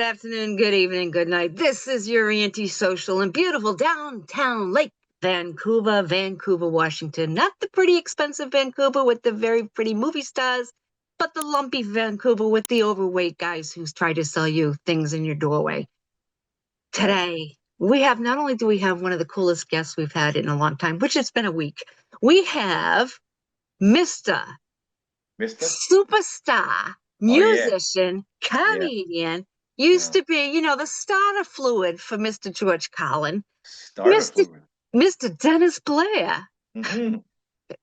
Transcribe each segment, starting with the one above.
good afternoon, good evening, good night. This is your anti-social and beautiful downtown Lake Vancouver, Vancouver, Washington. Not the pretty expensive Vancouver with the very pretty movie stars, but the lumpy Vancouver with the overweight guys who try to sell you things in your doorway. Today, not only do we have one of the coolest guests we've had in a long time, which it's been a week, we have Mr. Superstar, musician, comedian, used to be, the starter fluid for Mr. George Carlin, Mr. Dennis Blair. Mm-hmm.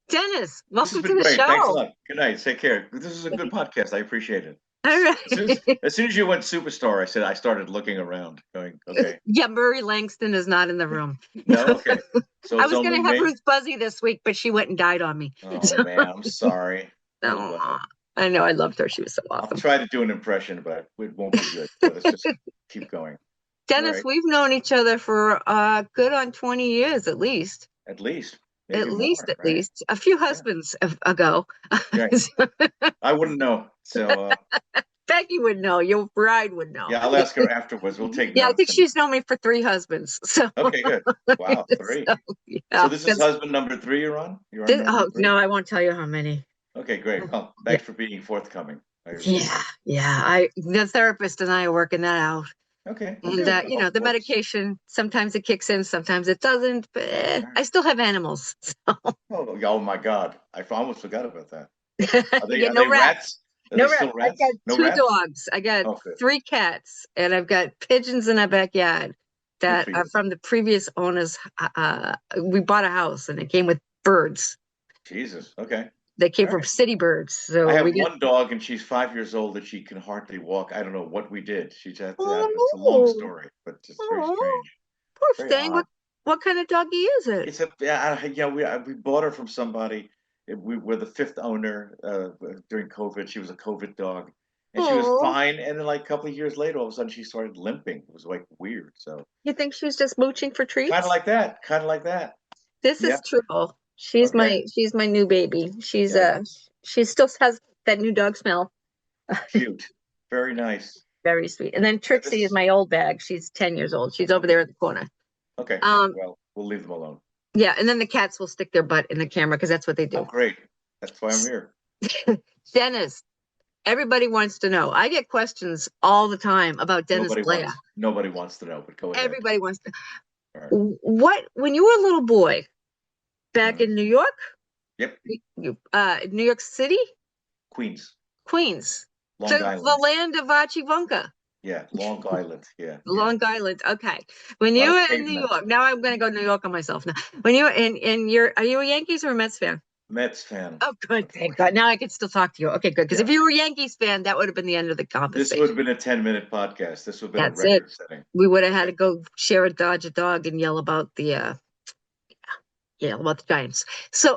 Dennis, welcome to the great. show. Thanks a lot. Good night. Take care. This is a good podcast. I appreciate it. All right. As soon as you went superstar, I started looking around, going, okay. Yeah, Murray Langston is not in the room. No, okay. So I was going to have Ruth Buzzy this week, but she went and died on me. Oh, man, I'm sorry. Oh, I know. I loved her. She was so awesome. I'll try to do an impression, but it won't be good. So let's just keep going. Dennis, right. We've known each other for good on 20 years at least. At least. At least. A few husbands ago. Right. I wouldn't know. So Becky would know. Your bride would know. Yeah, I'll ask her afterwards. We'll take I think she's known me for 3 husbands. So okay, good. Wow, 3. So this is husband number 3 you're on? No, I won't tell you how many. Okay, great. Well, thanks for being forthcoming. The therapist and I are working that out. Okay. And the medication, sometimes it kicks in, sometimes it doesn't, but I still have animals. So. Oh my God. I almost forgot about that. Are they rats? No rats. Rats. I got 2 dogs. I got 3 cats, and I've got pigeons in our backyard that are from the previous owners. We bought a house, and it came with birds. Jesus. Okay. They came from city birds. So I have one dog, and she's 5 years old, and she can hardly walk. I don't know what we did. It's a long story, but it's very strange. Poor thing. What kind of doggy is it? It's we bought her from somebody. We were the 5th owner during COVID. She was a COVID dog, and she was fine. And then, like a couple of years later, all of a sudden, she started limping. It was like weird. So you think she was just mooching for treats? Kind of like that. This is true. She's my new baby. She still has that new dog smell. Cute. Very nice. Very sweet. And then Trixie is my old bag. She's 10 years old. She's over there at the corner. Okay. Well, we'll leave them alone. Yeah, and then the cats will stick their butt in the camera because that's what they do. Oh, great. That's why I'm here. Dennis, everybody wants to know. I get questions all the time about Dennis Blair. Nobody wants to know, but go ahead. Everybody wants to. Right. When you were a little boy, back in New York? Yep. New York City? Queens. Long Island. The land of Archie Bunker. Yeah, Long Island. Yeah. Long Island. Okay. When you were in New York, now I'm going to go to New York on myself now. When you were are you a Yankees or a Mets fan? Mets fan. Oh, good. Thank God. Now I can still talk to you. Okay, good. Because if you were a Yankees fan, that would have been the end of the conversation. This would have been a 10-minute podcast. This would have been a record setting. We would have had to go share a Dodge a dog and yell about the about the Giants. So,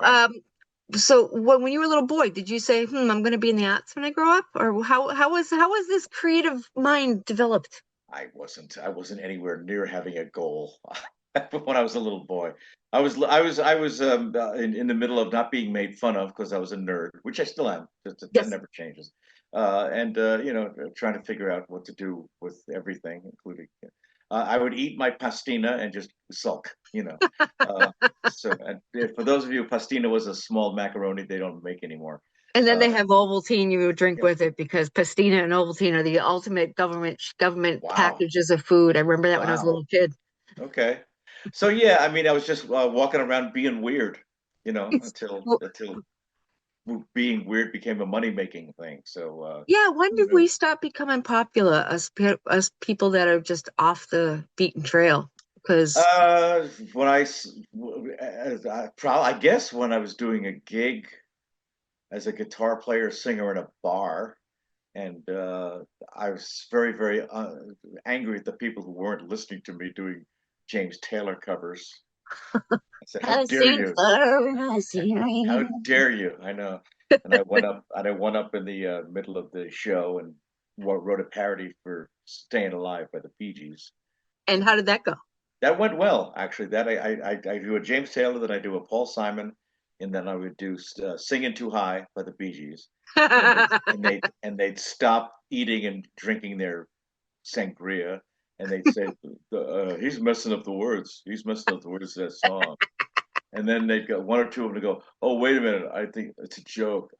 so when you were a little boy, did you say, I'm going to be in the arts when I grow up? Or how was this creative mind developed? I wasn't anywhere near having a goal when I was a little boy. I was in the middle of not being made fun of because I was a nerd, which I still am. That never changes. And trying to figure out what to do with everything, including I would eat my pastina and just sulk, So for those of you, pastina was a small macaroni they don't make anymore. And then they have Ovaltine you would drink with it because pastina and Ovaltine are the ultimate government packages of food. I remember that when I was a little kid. Okay. So, I was just walking around being weird, until being weird became a money-making thing. So when did we stop becoming popular as people that are just off the beaten trail? Because when I guess when I was doing a gig as a guitar player singer in a bar, and I was very, very angry at the people who weren't listening to me doing James Taylor covers. I said, "How dare you? How dare you?" I know. And I went up in the middle of the show and wrote a parody for "Staying Alive" by the Bee Gees. And how did that go? That went well, actually. That I do a James Taylor, then I do a Paul Simon, and then I would do "Singing Too High" by the Bee Gees. and they'd stop eating and drinking their sangria, and they'd say, "He's messing up the words. He's messing up the words of that song." And then they'd go one or two of them to go, "Oh, wait a minute, I think it's a joke."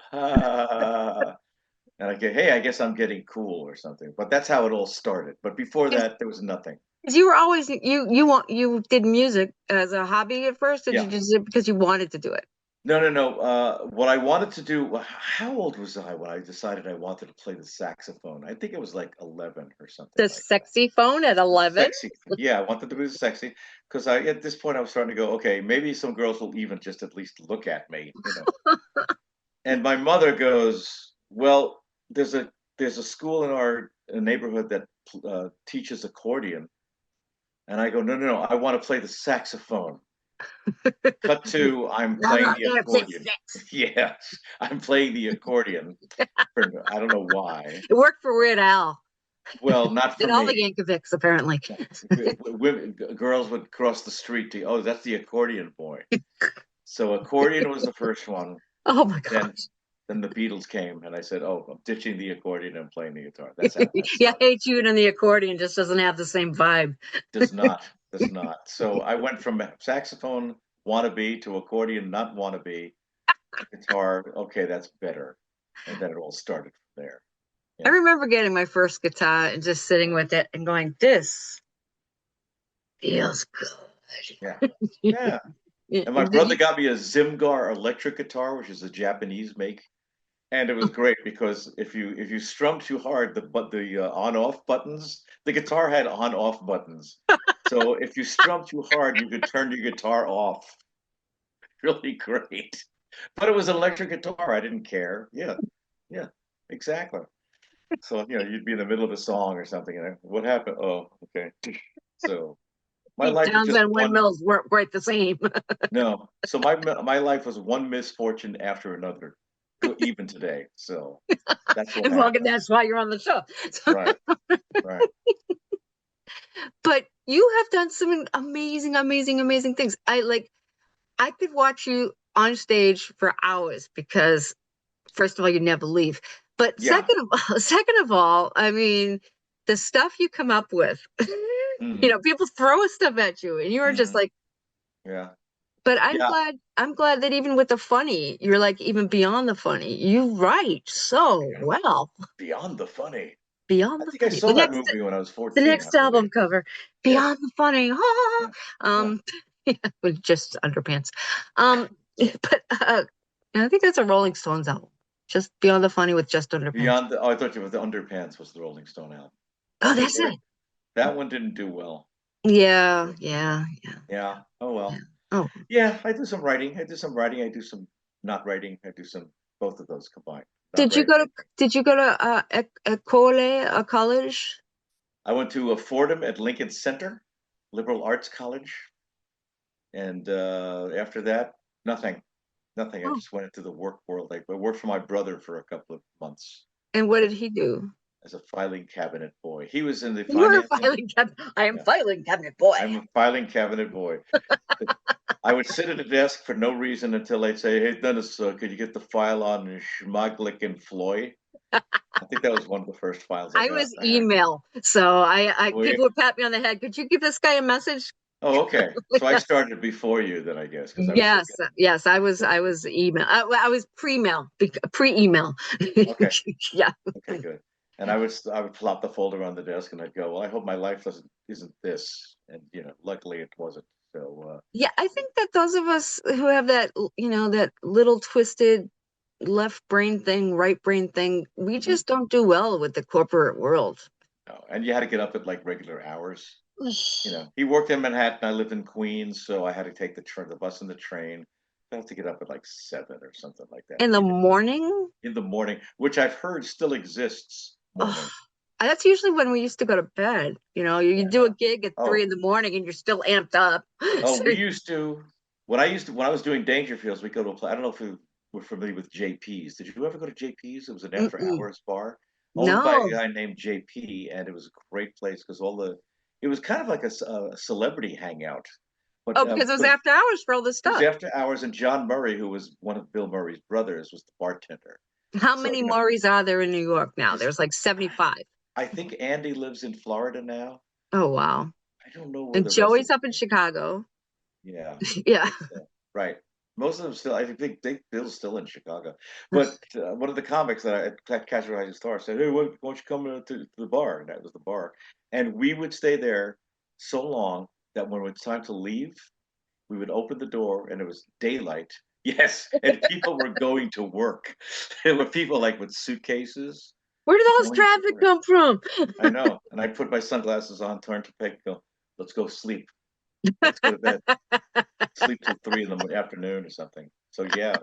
And I go, "Hey, I guess I'm getting cool or something." But that's how it all started. But before that, there was nothing. Because you were always you did music as a hobby at first, or did Yeah. you just do it because you wanted to do it? No, no, no. What I wanted to do, how old was I when I decided I wanted to play the saxophone? I think it was like 11 or something The like that. sexy phone at 11? Sexy. Yeah, I wanted to be sexy because at this point I was starting to go, okay, maybe some girls will even just at least look at me, you know. And my mother goes, "Well, there's a school in our neighborhood that teaches accordion." And I go, "No, no, no, I want to play the saxophone." Cut to, I'm playing the accordion. Yes, I'm playing the accordion. I don't know why. It worked for Weird Al. Well, not for Did all the me. Yankovics, apparently. Women, girls would cross the street to, oh, that's the accordion boy. So accordion was the first one. Oh my Then gosh. then the Beatles came, and I said, "Oh, I'm ditching the accordion and playing the guitar." That's how that Yeah, started. Hey Jude and the accordion just doesn't have the same vibe. Does not, does not. So I went from saxophone wannabe to accordion not wannabe, guitar. Okay, that's better, and then it all started from there. I Yeah, remember getting my first guitar and just sitting with it and going, this feels yeah, good. yeah. And my Did brother you? got me a Zimgar electric guitar, which is a Japanese make, and it was great because if you strummed too hard, the on off buttons, the guitar had on off buttons. So if you strummed too hard, you could turn your guitar off. Really great. But it was an electric guitar. I didn't care. Yeah, yeah, exactly. So you'd be in the middle of a song or something, and what happened? Oh, okay. So my life was just Townsend one. windmills weren't quite the same. No, so my life was one misfortune after another, even today. So that's what And well, happened. that's why you're on the show. Right, right. But you have done some amazing, amazing, amazing things. I could watch you on stage for hours because first of all, you never leave. But Yeah. second of all, I mean, the stuff you come up with, Hmm. people throw stuff at you and you're just Hmm. like, Yeah. but Yeah. I'm glad that even with the funny, you're like even beyond the funny. You write so Beyond, well. beyond the funny. I Beyond the think I funny. saw that movie when I was The 14, I next album believe. cover, Yeah. Beyond the Funny. Ah, Yeah. Yeah. um, yeah, with just underpants. Um, but I think that's a Rolling Stones album. Just Beyond the Funny with just underpants. Beyond the, oh, I thought you were the Underpants was the Rolling Stone album. Oh, Okay, that's good. it. That one didn't do well. Yeah, yeah, yeah, Yeah. Oh yeah. well. Oh, Yeah, I do some writing. I do some writing. I do some not writing. I do some both of those combined. Not did you writing. go to did you go to a college? I went to Fordham at Lincoln Center, liberal arts college, and after that, nothing, nothing. I Oh, just went into the work world. I worked for my brother for a couple of months and what did he do? as a filing cabinet boy. He was in the You were a financing. filing cabinet. I am Yeah, filing cabinet boy. I'm a filing cabinet boy. I would sit at a desk for no reason until they'd say, "Hey, Dennis, could you get the file on Schmaglick and Floyd?" I think that was one of the first files I I got. was I had. email, so I Oh, yeah. people would pat me on the head. Could you give this guy a message? Oh, okay. So I started before you then, I guess, because I was Yes, thinking, yes, yeah. I was email. I was pre-mail, pre-email. Okay, Yeah. okay, good. And I would plop the folder on the desk and I'd go, well, I hope my life doesn't isn't this. And luckily it wasn't. So Yeah, I think that those of us who have that, that little twisted left brain thing, right brain thing, we mhm. just don't do well with the corporate world. No. And you had to get up at like regular hours. He worked in Manhattan. I lived in Queens, so I had to take the bus and the train. I have to get up at like 7 or something like that. In the Be there morning, in the morning, which I've heard still exists. oh, Morning. that's usually when we used to go to bed. You do a Yeah. gig at three Oh, in the morning and you're still amped up. oh, So, we used to when I was doing Dangerfields, we go to a play. I don't know if you were familiar with JP's. Did you ever go to JP's? It was an after mm-mm. hours bar owned by a No. guy named JP, and it was a great place because it was kind of like a celebrity hangout, but Oh, because it was after hours for all this it was stuff. after hours, and John Murray, who was one of Bill Murray's brothers, was the bartender. How So many Maury's are there in New York now? there's There's like 75. I think Andy lives in Florida now. Oh, wow. I don't know where And the rest of Joey's them up in are. Chicago. Yeah, Yeah. but right. Most of them still. I think Bill's still in Chicago. But one of the comics that I at Casual Rising Star said, "Hey, why don't you come to the bar?" And that was the bar, and we would stay there so long that when it was time to leave, we would open the door and it was daylight. Yes, and people were going to work. There were people like with suitcases Where did all this going to traffic work. come from? I know. And I put my sunglasses on, turn to Peg, go, let's go sleep. Let's go to bed. Sleep till 3 in the afternoon or something. So yeah,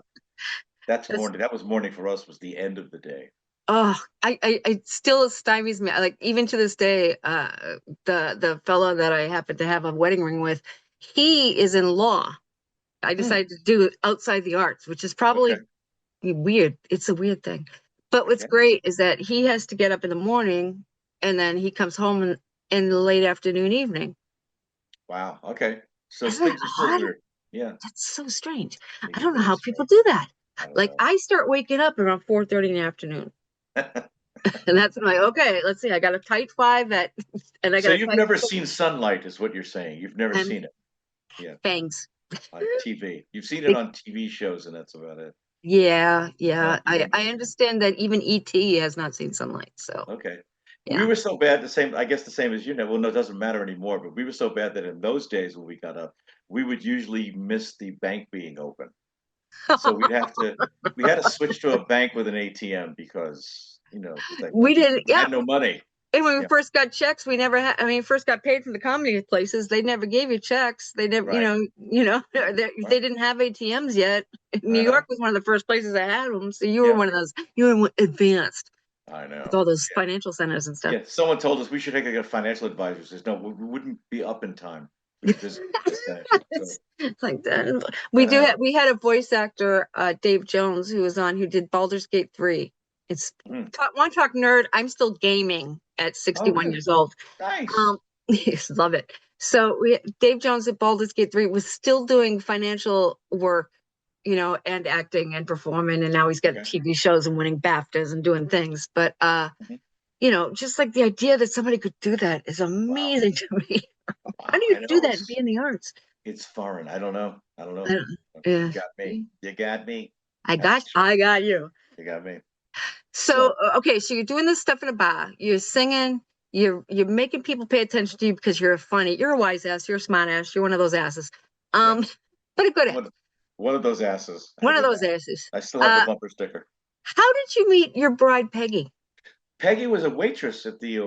that's That's morning. That was morning for us, was the end of the day. oh, I still stymies me. Like even to this day, the fellow that I happen to have a wedding ring with, he is in law. I Hmm, decided to do outside the arts, which is okay. probably weird. It's a weird thing. But what's Okay. great is that he has to get up in the morning and then he comes home in the late afternoon, evening. Wow. Okay. So Isn't that things are still odd? weird. Yeah. That's so strange. I Things are don't know very how people strange. do that. I don't Like know. I start waking up around 4:30 in the afternoon. And that's when I'm like, okay, let's see. I got a tight five at and I So got a you've tight never seen sunlight, is what you're saying. You've never and seen it. Yeah. fangs. On TV. You've seen it They- on TV shows, and that's about it. yeah, yeah. Not I beyond. understand that even ET has not seen sunlight. So Okay. We yeah. were so bad, the same, I guess the same as you know. Well, no, it doesn't matter anymore, but we were so bad that in those days when we got up, we would usually miss the bank being open. So we had to switch to a bank with an ATM because, it's like We didn't, we yeah. had no money. And when we Yeah, first got checks, we never had, I mean, first got paid from the comedy places, they never gave you checks. They never, right, they right. didn't have ATMs yet. New I York know. was one of the first places that had them. So you were Yeah, one of those, you were advanced I with know. all those Yeah. financial centers and stuff. Yeah. Someone told us we should take a financial advisor. Says, no, we wouldn't be up in time. We visit this thing. So, It's like that. I know. We had a voice actor, Dave Jones, who was on, who did Baldur's Gate 3. It's Mm. one talk nerd. I'm still gaming at Oh, 61 good. years old. Nice. Um, yes, love it. So Dave Jones at Baldur's Gate 3 was still doing financial work, and acting and performing, and now he's got Okay. TV shows and winning BAFTAs and doing things. But Mhm. just like the idea that somebody could do that is Wow. amazing to me. How Wow. do you I do know that and be in the arts? it's foreign. I don't know. I don't I know. don't, You yeah. got me. You got me. I That's got I got you. you got me. So So okay, so you're doing this stuff in a bar. You're singing. You're making people pay attention to you because you're funny. You're a wise ass. You're a smart ass. You're one of those asses. yeah, Um, but a good ass. one one of those asses. I One of did those that. asses. I still have the bumper sticker. How did you meet your bride, Peggy? Peggy was a waitress at the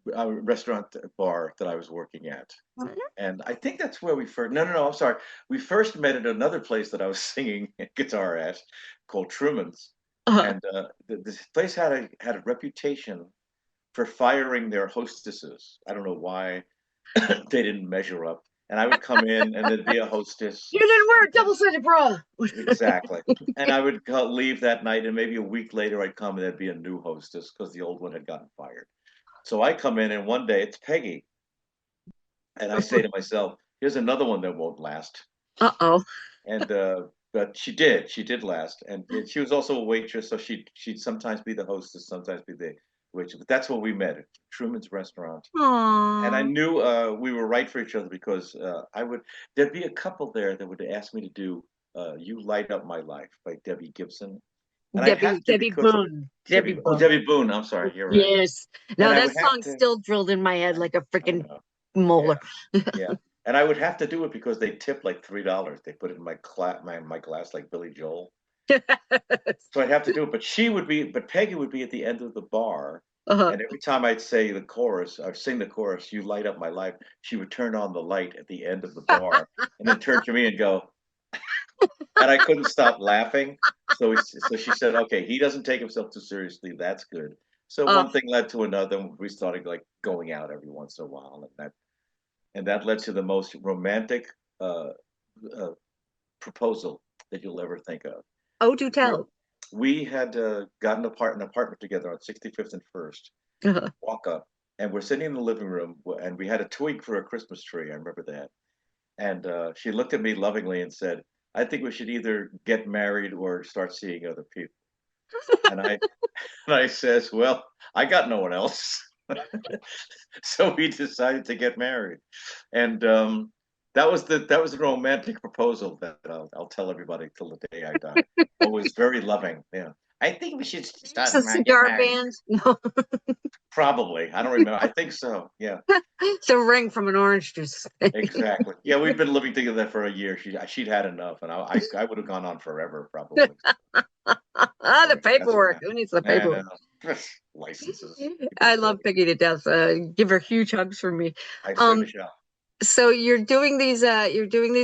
restaurant bar that I was working at. And I think that's where we first. No, no, no. I'm sorry. We first met at another place that I was singing guitar at, called Truman's. Uh, And this place had a reputation for firing their hostesses. I don't know why they didn't measure up. And I would come in, and there'd be a hostess, you didn't wear and a double-sided bra. exactly. And I would leave that night, and maybe a week later I'd come, and there'd be a new hostess because the old one had gotten fired. So I come in, and one day it's Peggy, and I say to myself, "Here's another one that won't last." Uh-oh. And but she did last, and she was also a waitress, so she'd sometimes be the hostess, sometimes be the waitress. But that's where we met at Truman's Restaurant, and I Aw. knew we were right for each other because there'd be a couple there that would ask me to do "You Light Up My Life" by Debbie Gibson, and I'd have to Debbie because Boone. Debbie Boone. Debbie Boone. I'm sorry, you're right, Yes. and No, I that would have song's to. still drilled in my head like a I freaking know, yeah. molar. Yeah, and I would have to do it because they tipped like $3. They put it in my glass like Billy Joel. So I'd have to do it, but Peggy would be at the end of the bar, Uh-huh. and every time I'd say the chorus, I'd sing the chorus, "You Light Up My Life," she would turn on the light at the end of the bar, and then turn to me and go, and I couldn't stop laughing. So she said, "Okay, he doesn't take himself too seriously. That's good." So Uh, one thing led to another, and we started like going out every once in a while, and that led to the most romantic uh, uh, proposal that you'll ever think of. oh, do Where tell. we had gotten an apartment together on 65th and First. Uh-huh. Walk up, and we're sitting in the living room, and we had a twig for a Christmas tree. I remember that. And she looked at me lovingly and said, "I think we should either get married or start seeing other people." And I says, well, I got no one else. So we decided to get married. And that was the romantic proposal that I'll tell everybody till the day I die. Always very loving. Yeah. I think we should It's start a get cigar married. band. No, Probably. I don't remember. I think so. Yeah. the ring from an orange juice. Exactly. Yeah, we'd been living together for a year. She'd had enough, and I would have gone on forever probably. The Anyway, that's what paperwork. happened. Who needs the And paperwork? licenses, people I silly. love Piggy to death. Give her huge hugs from me. I Um, certainly shall. so you're doing these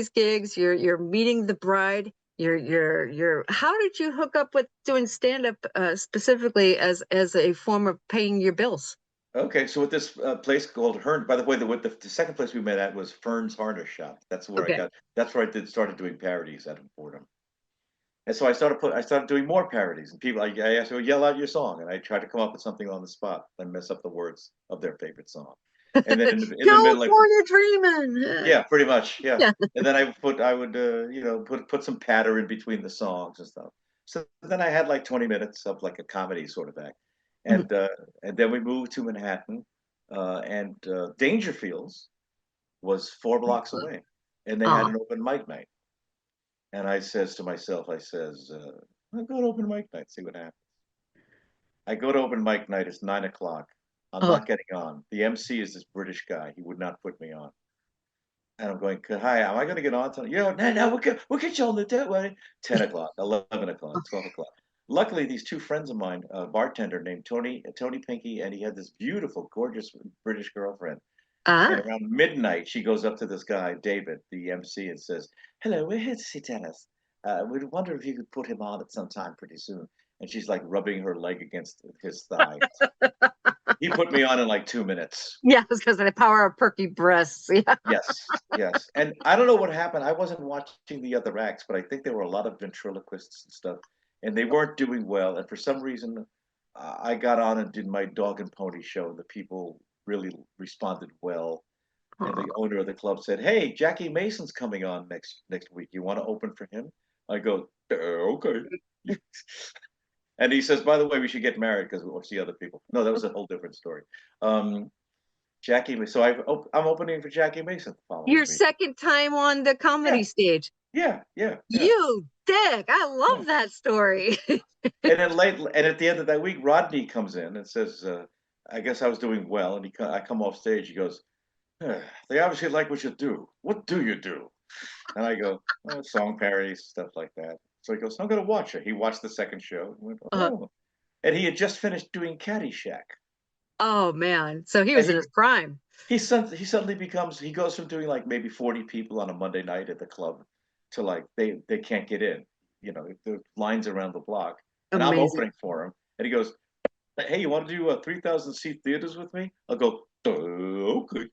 gigs, you're meeting the bride, you're how did you hook up with doing stand-up specifically as a form of paying your bills? Okay, so with this place called Hearn, by the way, the second place we met at was Fern's Harness Shop. That's where I Okay. got. That's where I did started doing parodies out of boredom. And so I started doing more parodies, and I asked, "Well, yell out your song," and I tried to come up with something on the spot and mess up the words of their favorite song. And then in the middle, like, California dreaming. yeah, pretty much, yeah. Yeah. And then I would put some patter in between the songs and stuff. So then I had like 20 minutes of like a comedy sort of act, and uh, and then we moved to Manhattan, and Dangerfields was 4 blocks away, and they had Oh, an open mic night. And I says to myself, I'll go to open mic night, see what happens. I go to open mic night. It's 9 o'clock. I'm oh, not getting on. The MC is this British guy. He would not put me on. And I'm going, hi, am I going to get on tonight? No, we'll get you on the don't worry. 10 o'clock, 11 o'clock, 12 o'clock. Luckily, these two friends of mine, a bartender named Tony Pinky, and he had this beautiful, gorgeous British girlfriend. And ah, around midnight, she goes up to this guy, David, the MC, and says, hello, we're here to see Dennis. We'd wonder if you could put him on at some time pretty soon. And she's like rubbing her leg against his thigh. He put me on in like 2 minutes. yeah, because of the power of perky breasts. Yeah. Yes, yes. And I don't know what happened. I wasn't watching the other acts, but I think there were a lot of ventriloquists and stuff, and they weren't doing well. And for some reason, I got on and did my dog and pony show, and the people really responded well. And Oh, the owner of the club said, "Hey, Jackie Mason's coming on next week. You want to open for him?" I go, "Okay." And he says, "By the way, we should get married because we'll see other people." No, that was a whole different story. Um, so I'm opening for Jackie Mason the following your week. second time on the Yeah, comedy stage. yeah, You dick. I yeah. love that story. And at the end of that week, Rodney comes in and says, "I guess I was doing well." And I come off stage. He goes, "They obviously like what you do. What do you do?" And I go, "Song parodies, stuff like that." So he goes, "I'm going to watch it." He watched the second show. And went, Uh, oh, and he had just finished doing Caddyshack, oh man. So he and was in his prime. he suddenly becomes he goes from doing like maybe 40 people on a Monday night at the club to like they can't get in. The lines around the block, and I'm Amazing. opening for him, and he goes, "Hey, you want to do 3,000 seat theaters with me?" I'll go, okay.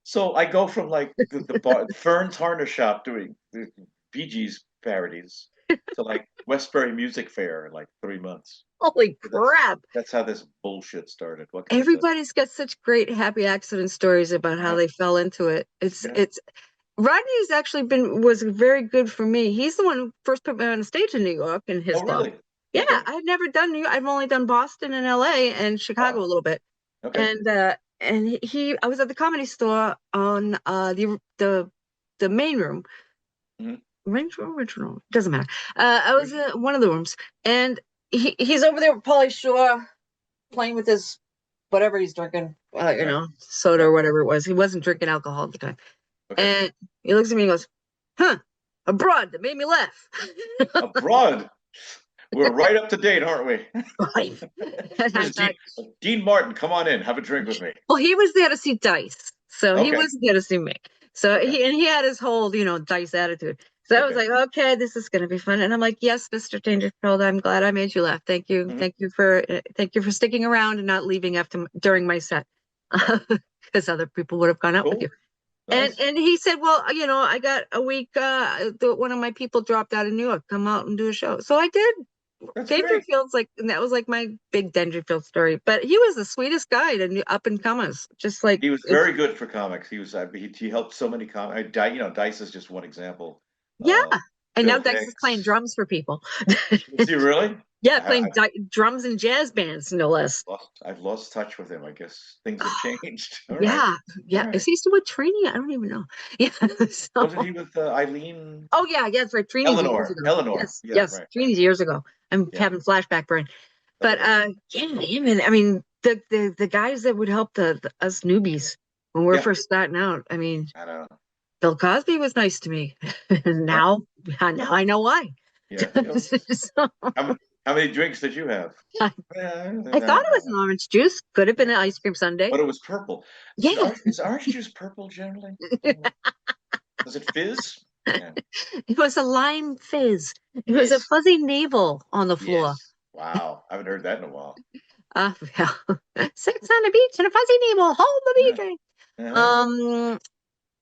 So I go from like the bar, Fern's Harness Shop doing the Bee Gees parodies to like Westbury Music Fair in like 3 months. Holy So that's crap. that's how this bullshit started. What can I say? Everybody's got such great happy accident stories about how Uh-huh. they fell into it. Yeah. It's Rodney's actually was very good for me. He's the one who first put me on a stage in New York in his Oh, club. really? Yeah, Okay. I've never done New York. I've only done Boston and LA and Chicago Oh, a little bit. okay. And he I was at the comedy store on the main room. Hmm. Original. Doesn't matter. I was Original. in one of the rooms and he's over there with Pauly Shore playing with his whatever he's drinking, Right. soda Right. or whatever it was. He wasn't drinking alcohol at the time. Okay. And he looks at me and goes, huh, a broad that made me laugh. Abroad. We're right up to date, aren't we? Right. And I Here's thought, Dean Martin. Come on in. Have a drink with me. well, he was there to see Dice. So he Okay. wasn't there to see me. So Okay. he had his whole, Dice attitude. So I was Okay. like, okay, this is gonna be fun. And I'm like, yes, Mr. Dangerfield, I'm glad I made you laugh. Thank you. Hmm. Thank you for sticking around and not leaving after during my set. Right. Because other people would have gone out with you. Cool. And Nice. and he said, well, I got a week. One of my people dropped out of New York. Come out and do a show. So I did. That's great. Dangerfield's like, and that was like my big Dangerfield story. But he was the sweetest guy to new up and comers. Just like He was it's very good for comics. He helped so many comics. Dice is just one example. yeah. And now Bill Dex is playing Hicks. drums for people. Is he really? Yeah, I, playing drums and jazz bands, no less. I've lost touch with him. I guess things have changed. All right, Yeah, all yeah. Is right. he still with Trini? I don't even know. Yeah. Wasn't So, he with Eileen? oh yeah, yes, right. Trini's years ago. Eleanor. Yes, Yeah, yes. right, right. Trini's years ago. I'm Yeah. having flashback brain. But Oh, yeah, him and I mean the guys that would help the us newbies when we're yeah. first starting out. I mean, I don't know. Bill Cosby was nice to me. Yeah, Now I know why. yeah. So, How many drinks did you have? I, I thought it was an orange juice. Could have been an ice cream sundae. But it was purple. Yeah. Is orange juice purple generally? Does it fizz? Yeah. It was a lime fizz. It was a Yes. fuzzy navel on the floor. Yes. Wow. I haven't heard that in a while. Yeah. Sex on the beach and a fuzzy navel. Hold the Yeah. BJ. Uh-huh. Um.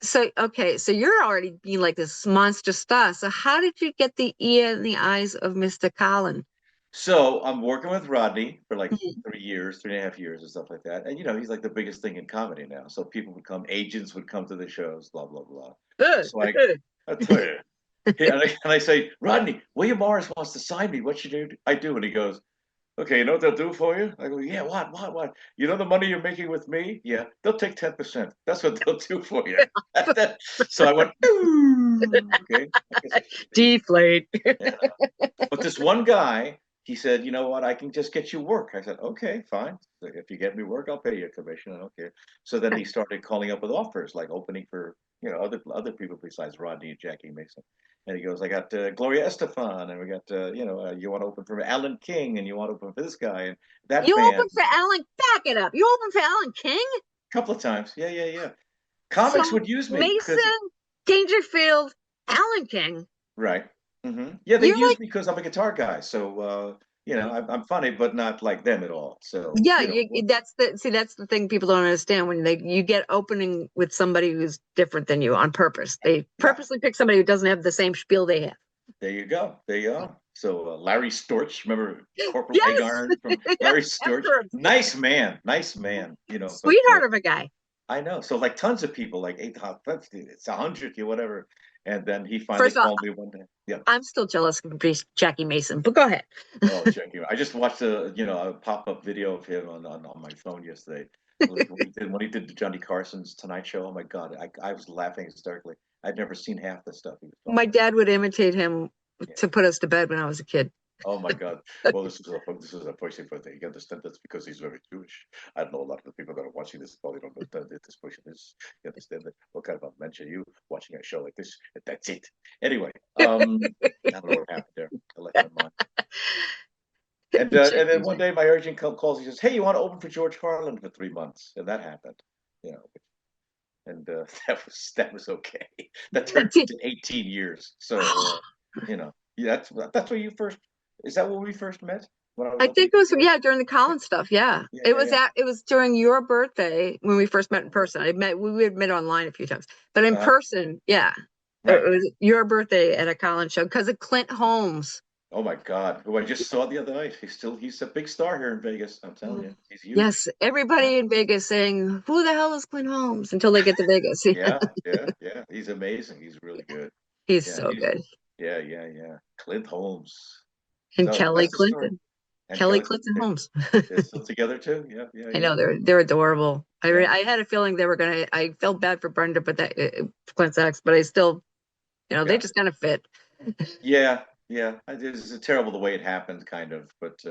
So okay. So you're already being like this monster star. So how did you get the ear and the eyes of Mr. Carlin? So I'm working with Rodney for like Mhm. 3 years, 3.5 years, and stuff like that. And he's like the biggest thing in comedy now. So people would come, agents would come to the shows, blah blah blah. Good. So I tell you, and I say, Rodney, William Morris wants to sign me. What should you do? I do, and he goes, okay, you know what they'll do for you? I go, yeah, what? You know the money you're making with me? Yeah, they'll take 10%. That's what they'll do for you. So I went, ooh, okay, I guess I should be. Deflate. Yeah. But this one guy, he said, you know what? I can just get you work. I said, okay, fine. If you get me work, I'll pay you a commission. I don't care. So then he started calling up with offers, like opening for other people besides Rodney and Jackie Mason. And he goes, I got Gloria Estefan, and we got you want to open for Alan King, and you want to open for this guy and that You band. open for Alan. Back it up. You open for Alan King. A couple of times, yeah, yeah, yeah. So Comics would use me because Mason, Dangerfield, Alan King. right. Yeah, they You're use like, me because I'm a guitar guy. So I'm funny, but not like them at all. So yeah, that's the thing people don't understand when you get opening with somebody who's different than you on purpose. They yeah, purposely pick somebody who doesn't have the same spiel they have. there you go. There you are. So Larry Storch, remember Corporal Egg Yes, Iron from yes, Larry Storch? Emperor. Nice man, nice man. But Sweetheart of a guy. I know. So like tons of people, like 850, it's 100, whatever. And then he finally First of all, called me one day. Yeah. I'm still jealous of Jackie Mason, but go ahead. Oh, check you. I just watched a pop-up video of him on my phone yesterday. Like when he did the Johnny Carson's Tonight Show. Oh my God, I was laughing hysterically. I'd never seen half the stuff he was My talking about. dad would imitate him Yeah. to put us to bed when I was a kid. Oh my God. Well, this is a pushing for thing. You understand? That's because he's very Jewish. I know a lot of the people that are watching this probably don't understand that this pushing is. You understand that? What kind of a mention you watching a show like this? That's it. Anyway, I don't know what happened there. I left my mind. And then one day my urgent calls. He says, "Hey, you want to open for George Carlin for 3 months?" And that happened. You know, and that was okay. That turned into 18 years. So yeah, that's where you first. Is that where we first met? When I was I opening think it was for George? during the Collins stuff. Yeah, Yeah, yeah, yeah. it was during your birthday when we first met in person. We had met online a few times, but in Uh-huh. person, yeah, it Right. was your birthday at a Collins show because of Clint Holmes. Oh my God, who I just saw the other night. He's a big star here in Vegas. I'm telling Mm. you, he's Yes, huge. Yeah, everybody in Vegas saying, "Who the hell is Clint Holmes?" until they get to Vegas. yeah, yeah, yeah. He's amazing. He's really good. He's Yeah, so good. yeah, yeah, yeah. Clint Holmes. And So Kelly that's the story. Clinton, And Kelly Kelly Clinton, Clinton Holmes. they're still together too. Yeah, yeah, I yeah, know they're adorable. yeah, I had a feeling they were gonna. I felt bad for Brenda, but that Clint's ex, but I still, they yeah. just kind of fit. Yeah, yeah. It's terrible the way it happened, kind of. But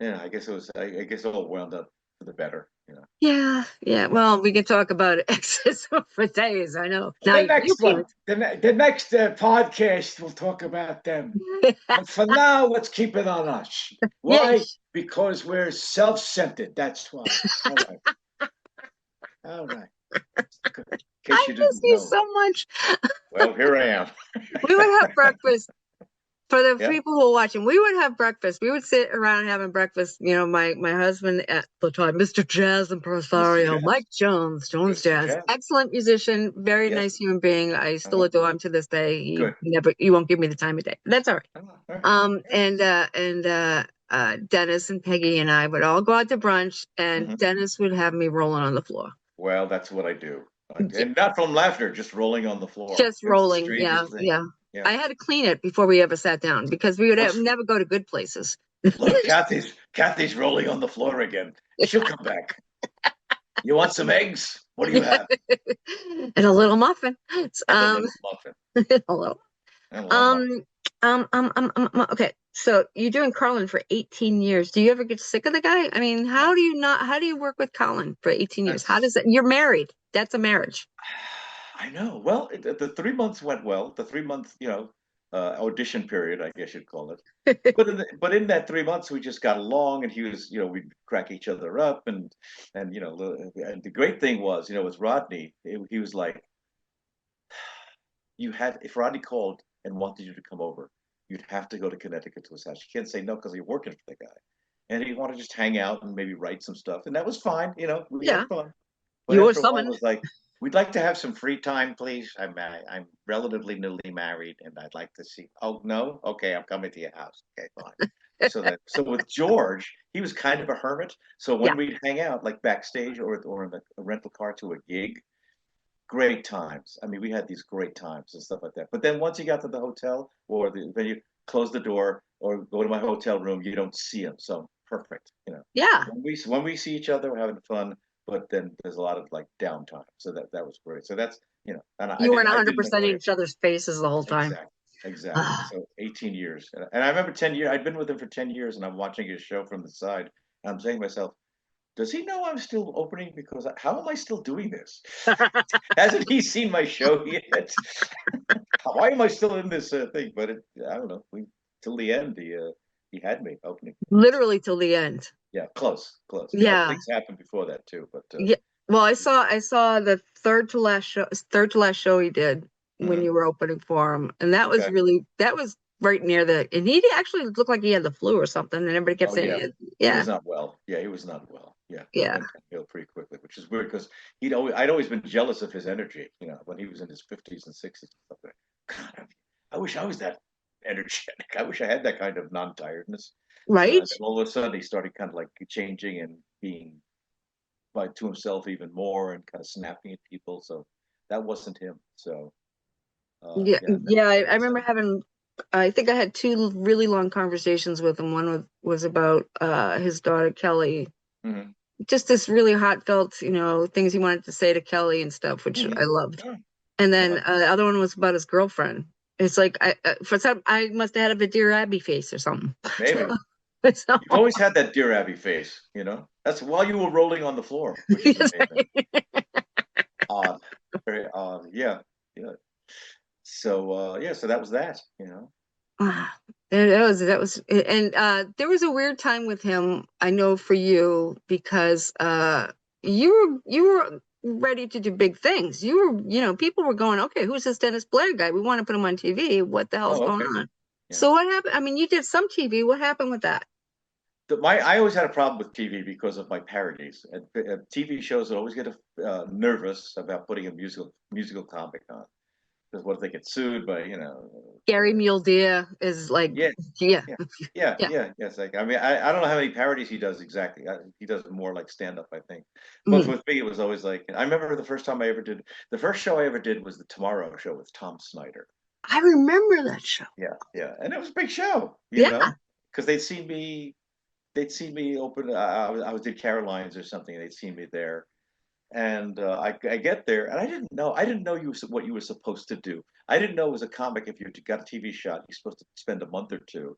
yeah, I guess it was. I guess it all wound up for the better. Yeah, yeah. Yeah. Well, we can talk about exes for days. I know. Now The you next one, can't. the next podcast, we'll talk about them. And for now, let's keep it on us. Yay! Why? Because we're self-centered. That's why. All right. All right. In case I you miss didn't you know. so much. Well, here I am. We would have breakfast for the Yeah. people who are watching. We would have breakfast. We would sit around having breakfast. My husband at the time, Mr. Jazz Mr. Impresario, Mike Jazz. Jones Mr. Jazz, Jazz. excellent musician, very Yes. nice human being. I still Uh-huh. adore him to this day. Good. He won't give me the time of day. That's all right. All right. Yeah. Dennis and Peggy and I would all go out to brunch, and Mhm. Dennis would have me rolling on the floor. Well, that's what I do. And not from laughter, just rolling on the floor. Just It's the rolling. Yeah, strangest thing. yeah. Yeah. I had to clean it before we ever sat down because we would What's never go to good places. Look, Kathy's rolling on the floor again. She'll come back. You want some eggs? What do you have? And a little muffin. And a little muffin. A little. And a little muffin. Okay. So you're doing Carlin for 18 years. Do you ever get sick of the guy? I mean, how do you work with Carlin for 18 years? How does it, you're married. That's a marriage. I know. Well, the 3 months went well. The 3 month, audition period, I guess you'd call it. But in that 3 months, we just got along, and he was, we'd crack each other up, and the great thing was, with Rodney, he was like, if Rodney called and wanted you to come over, you'd have to go to Connecticut to his house. You can't say no because you're working for the guy, and he wanted to just hang out and maybe write some stuff, and that was fine. We Yeah. had fun. But You were after a while, it summoned. was like, we'd like to have some free time, please. I'm relatively newly married, and I'd like to see. Oh no, okay, I'm coming to your house. Okay, fine. So with George, he was kind of a hermit. So Yeah. when we'd hang out, like backstage or in a rental car to a gig, great times. I mean, we had these great times and stuff like that. But then once you got to the hotel or when you close the door or go to my hotel room, you don't see him. So perfect. Yeah. When we see each other, we're having fun. But then there's a lot of like downtime. So that was great. So that's and You weren't I didn't 100% annoy in him. each other's faces the whole time. Exactly. So 18 years, and I remember 10 years. I'd been with him for 10 years, and I'm watching his show from the side. And I'm saying to myself, does he know I'm still opening? Because how am I still doing this? Hasn't he seen my show yet? Why am I still in this thing? But I don't know. Till the end, he had me opening. Literally till the end. Yeah, close. Yeah. Things happened before that too, but Yeah. Well, I saw the third to last show he did when mhm. you were opening for him. And Okay. that was right near and he actually looked like he had the flu or something. And everybody kept Oh yeah, saying, he yeah, was not well. Yeah, he was not well. Yeah, he yeah. went downhill pretty quickly, which is weird because I'd always been jealous of his energy. When he was in his 50s and 60s and stuff like that. God, I wish I was that energetic. I wish I had that kind of non-tiredness. Right? And then all of a sudden, he started kind of like changing and being to himself even more and kind of snapping at people. So that wasn't him. So Yeah. yeah, Yeah. I that's remember I think I had two really long conversations with him. One was about his daughter, Kelly. hmm Just this really heartfelt, things he wanted to say to Kelly and stuff, which hmm I loved. Yeah, And then yeah, the other one was about his girlfriend. It's like for some I must have had a Dear Abby face or something. maybe. So, You've always had that Dear Abby face. That's while you were rolling on the floor, which is amazing. Odd, very odd. Yeah, yeah. So so that was that. ah, that was and there was a weird time with him, I know for you, because you were ready to do big things. People were going, okay, who's this Dennis Blair guy? We want to put him on TV. What the hell's Oh, going okay. on? Yeah. So what happened? I mean, you did some TV. What happened with that? I always had a problem with TV because of my parodies. TV shows would always get nervous about putting a musical comic on because what if they get sued by Gary Mule Deer is like, yeah. yeah, Yeah, yeah. yeah. It's like I don't know how many parodies he does exactly. He does more like stand up, I think. But Mhm. with me, it was always like I remember the first time I ever did. The first show I ever did was the Tomorrow Show with Tom Snyder. I remember that show. Yeah, and it was a big show, Yeah. because they'd seen me open. I was did Caroline's or something. And they'd seen me there, and I get there, and I didn't know what you were supposed to do. I didn't know it was a comic. If you got a TV shot, you're supposed to spend a month or two,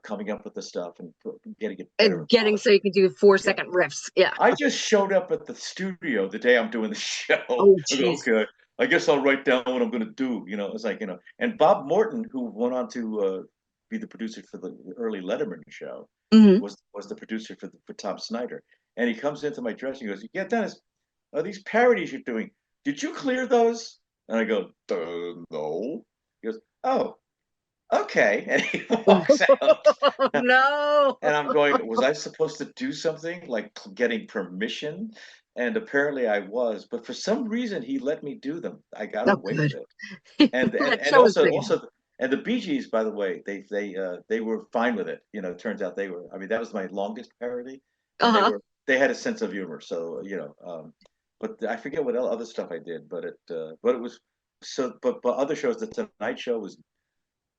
coming up with the stuff and getting it better And and getting so polishing. you can do four Yeah, second riffs. Yeah. I just showed up at the studio the day I'm doing the show. Oh, I go, jeez. okay, I guess I'll write down what I'm going to do. It's like and Bob Morton, who went on to be the producer for the early Letterman show, Hmm. was the producer for Tom Snyder, and he comes into my dressing room. He goes, "Yeah, Dennis, these parodies you're doing, did you clear those?" And I go, "No." He goes, "Oh, okay," and he walks out. No. And I'm going, was I supposed to do something like getting permission? And apparently I was, but for some reason he let me do them. I got Oh, away with good. it. And and, That and show was also big enough. also and the Bee Gees, by the way, they were fine with it. It turns out they were. I mean, that was my longest parody, and Uh-huh. they had a sense of humor. So but I forget what other stuff I did, but it was so. But other shows, the Tonight Show was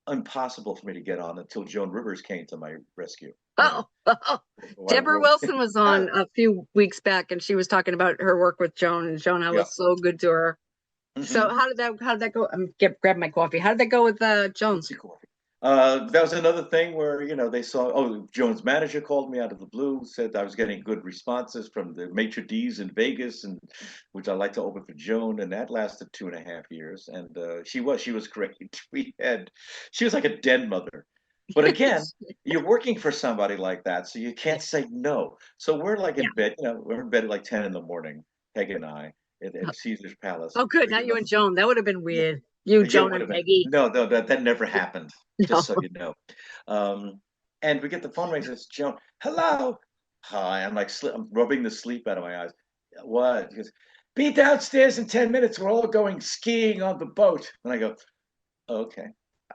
impossible for me to get on until Joan Rivers came to my rescue. Oh, Deborah Wilson was on a few weeks back, and she was talking about her work with Joan, and Joan was so good to her. So how did that go? I'm grab my coffee. How did that go with Jones? That was another thing where, they saw, Joan's manager called me out of the blue, said I was getting good responses from the maitre d's in Vegas, and which I like to open for Joan, and that lasted 2.5 years. And she was great. She was like a den mother. But again, you're working for somebody like that, so you can't say no. So we're like in bed, we're in bed at like 10 in the morning, Peg and I, at Caesar's Palace. Oh, good. Not you and Joan. That would have been weird. You, Joan, and Peggy. No, that never happened. Just so you know. And we get the phone ring. Says Joan, hello. Hi. I'm like, I'm rubbing the sleep out of my eyes. What? He goes, be downstairs in 10 minutes. We're all going skiing on the boat. And I go, okay.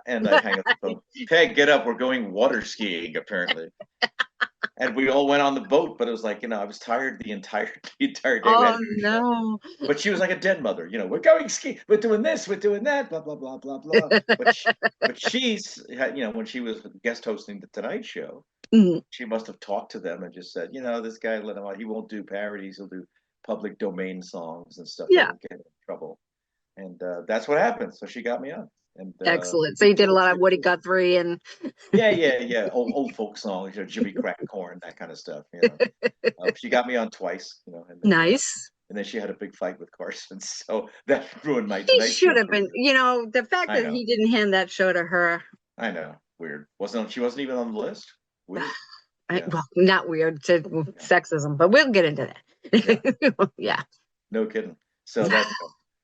And I hang up the phone. Peg, get up. We're going water skiing, apparently. And we all went on the boat, but it was like, I was tired the entire day. Oh, no. But she was like a den mother. We're going ski. We're doing this. We're doing that. Blah, blah, blah, blah, blah. But she's, when she was guest hosting the Tonight Show, she must have talked to them and just said, this guy, let him out. He won't do parodies. He'll do public domain songs and stuff. Yeah. That will get him in trouble. And that's what happened. So she got me on. And, excellent. So you did a lot of Woody Guthrie and yeah, old folk songs, Jimmy Crack Corn, that kind of stuff. She got me on twice. And then, nice. And then she had a big fight with Carson, so that ruined my. He should have been. The fact that he didn't hand that show to her. I know, weird. She wasn't even on the list. Weird. Well, not weird to sexism, but we'll get into that. Yeah. No kidding. So that's.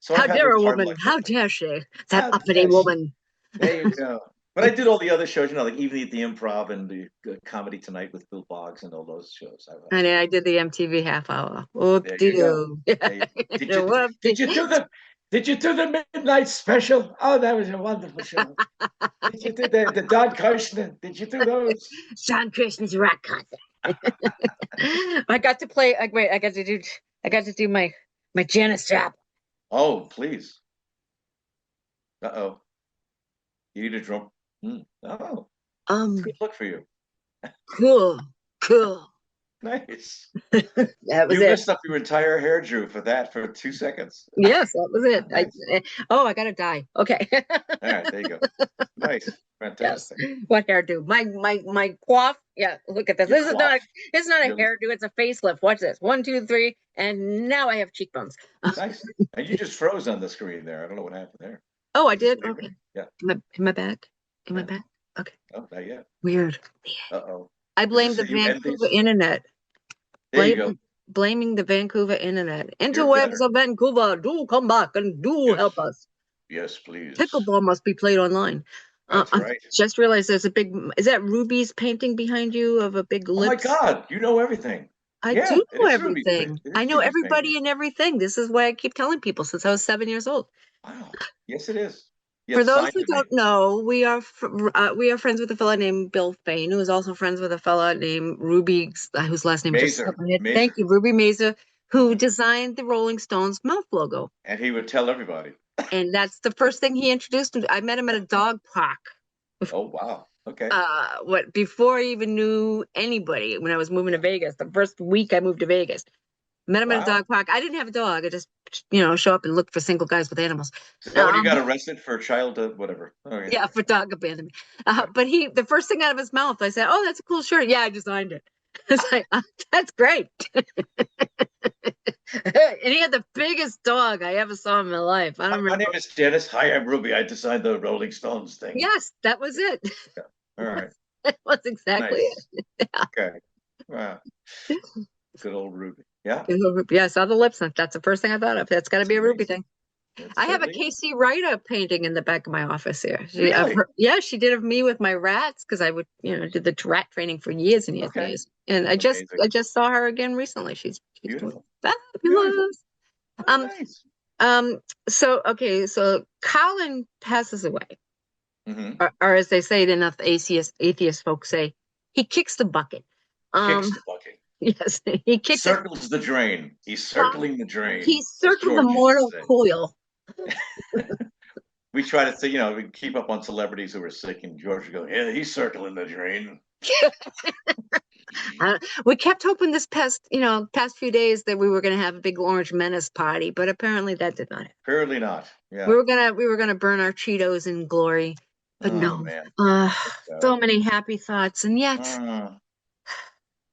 So how dare a woman? How dare she? That uppity woman. There you go. But I did all the other shows, like Evening at the Improv and the Comedy Tonight with Bill Boggs and all those shows. I did the MTV half hour. Whoop-de-doo. Did you do the midnight special? Oh, that was a wonderful show. Did you do the Don Kirshner? Did you do those? Don Kirshner's rock concert. I got to play. I got to do my Janis Joplin. Oh, please. You need a drum. Oh. Good luck for you. Cool. Nice. That was you messed up your entire hairdo for 2 seconds. Yes, that was it. Nice. I gotta die. Okay. All right, there you go. Nice. Fantastic. Yes. What hairdo? My coif. Yeah, look at this. This is not a hairdo, it's a facelift. Watch this. 1, 2, 3, and now I have cheekbones. Nice. And you just froze on the screen there. I don't know what happened there. Oh, I did? Okay. Yeah. Am I back? Okay. Oh, not yet. Weird. Uh-oh. I blame the Vancouver internet. There you go. Blaming the Vancouver internet. Interwebs of Vancouver, do come back and help us. Yes, please. Pickleball must be played online. That's right. I just realized there's a big. Is that Ruby's painting behind you of a big lips? Oh my God, you know everything. I do know everything. I know everybody and everything. This is why I keep telling people since I was 7 years old. Wow. Yes, it is. For those who don't know, we are friends with a fella named Bill Fain, who is also friends with a fella named Ruby, whose last name is just thank you, Ruby Mazer, who designed the Rolling Stones mouth logo. And he would tell everybody. And that's the first thing he introduced me to. I met him at a dog park. Oh wow. Okay. Before I even knew anybody, when I was moving to Vegas, the first week I moved to Vegas. Met him at a dog park. I didn't have a dog. I just, show up and look for single guys with animals. Is that when you got arrested for child, whatever? Oh, yeah, for dog abandonment. But the first thing out of his mouth, I said, "Oh, that's a cool shirt." Yeah, I designed it. It's like, that's great. And he had the biggest dog I ever saw in my life. I don't remember. My name is Dennis. Hi, I'm Ruby. I designed the Rolling Stones thing. Yes, that was it. Yeah. All right. That was exactly it. Yeah. Okay. Wow. Good old Ruby. Yeah. Yeah, I saw the lips. That's the first thing I thought of. That's got to be a Ruby thing. I have a Casey Ryder painting in the back of my office here. Really? She did of me with my rats because I would, did the rat training for years and years and years. And I just saw her again recently. She's beautiful. Fabulous. Nice. So Carlin passes away, or as they say, enough atheist folks say, he kicks the bucket. Kicks the bucket. Yes, he circles the drain. He's circling the drain. He circled the mortal coil. we try to say, we keep up on celebrities who are sick, and George would go, yeah, he's circling the drain. We kept hoping this past few days that we were going to have a big Orange Menace party, but apparently that did not happen. Apparently not. Yeah. We were gonna burn our Cheetos in glory, but Oh no. man. So many happy thoughts, and yet,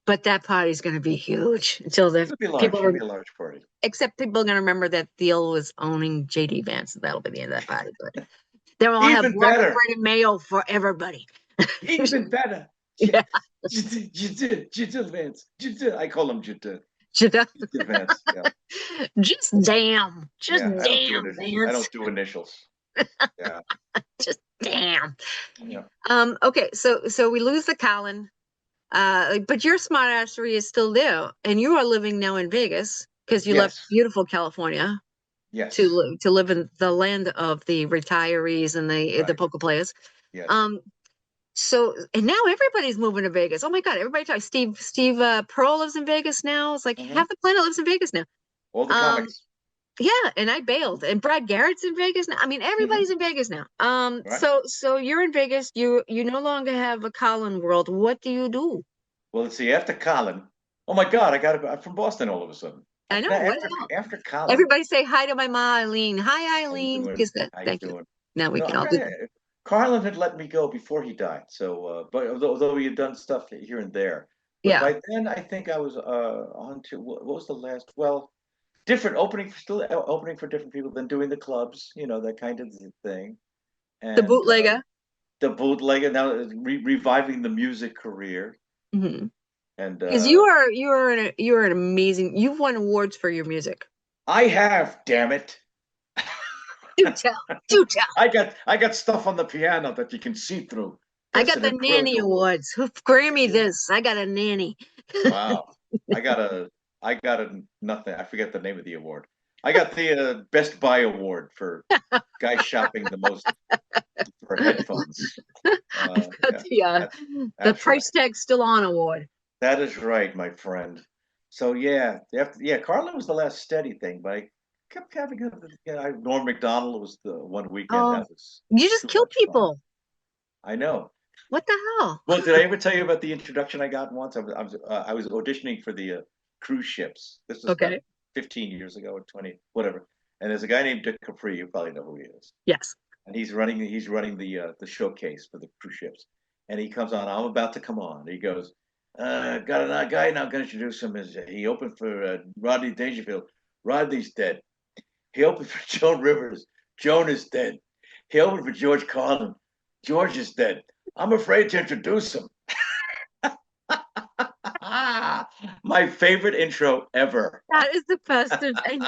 but that party's gonna be huge until the It'll be large. people It'll be a large party. except people are gonna remember that Thiel was owning JD Vance, and that'll be the end of that party. But then we'll have black bread and mayo for everybody. Even better. Yeah. Jitter Vance. I call him Jitter. Vance, yeah. Just damn. Just damn. I don't do initials. Yeah. Just damn. Yeah. Okay, so we lose the Colin, but your smartassery is still there, and you are living now in Vegas because you left beautiful California. Yes. To live in the land of the retirees and the poker players. Yes. So and now everybody's moving to Vegas. Oh my God, everybody talks. Steve Pearl lives in Vegas now. It's like half the planet lives in Vegas now. All the comics. Yeah, and I bailed. And Brad Garrett's in Vegas now. I mean, everybody's in Vegas now. So you're in Vegas. You no longer have a Colin world. What do you do? Well, let's see. After Colin, oh my God, I'm from Boston all of a sudden. I know. After Colin, everybody say hi to my ma, Eileen. Hi, Eileen. Thank you. Now we can all do. Carlin had let me go before he died. So, but although he had done stuff here and there, but by then I think I was on to what was the last? Well, different opening for different people than doing the clubs, that kind of thing. And, the bootlegger. Now reviving the music career. Mm-hmm. And because you're an amazing. You've won awards for your music. I have, damn it. Do tell. I got stuff on the piano that you can see through. I got the Nanny Awards. Grammy this. I got a nanny. Wow. I got a nothing. I forget the name of the award. I got the Best Buy award for guys shopping the most for headphones. The price tag still on award. That is right, my friend. So Carlin was the last steady thing, but I kept having Norm Macdonald was the one weekend that was. You just kill people. Fun. I know. What the hell? Well, did I ever tell you about the introduction I got once? I was auditioning for the cruise ships. This was 15 years ago or 20, whatever. And there's a guy named Dick Capri. You probably know who he is. Yes. And he's running the showcase for the cruise ships. And he comes on. I'm about to come on. He goes, got a guy now. Going to introduce him. He opened for Rodney Dangerfield. Rodney's dead. He opened for Joan Rivers. Joan is dead. He opened for George Carlin. George is dead. I'm afraid to introduce him. My favorite intro ever. That is the best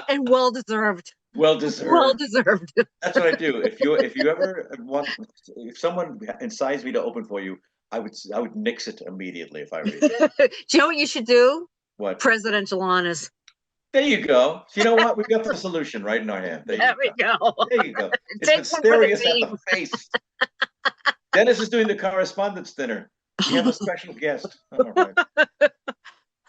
and well deserved. Well deserved. Well deserved. That's what I do. If you ever want, if someone incites me to open for you, I would nix it immediately if I read it. Do you know what you should do? What? Presidential honors. There you go. You know what? We got the solution right in our hand. There we go. There you go. It's mysterious at the face. Dennis is doing the correspondence dinner. We have a special guest. All right.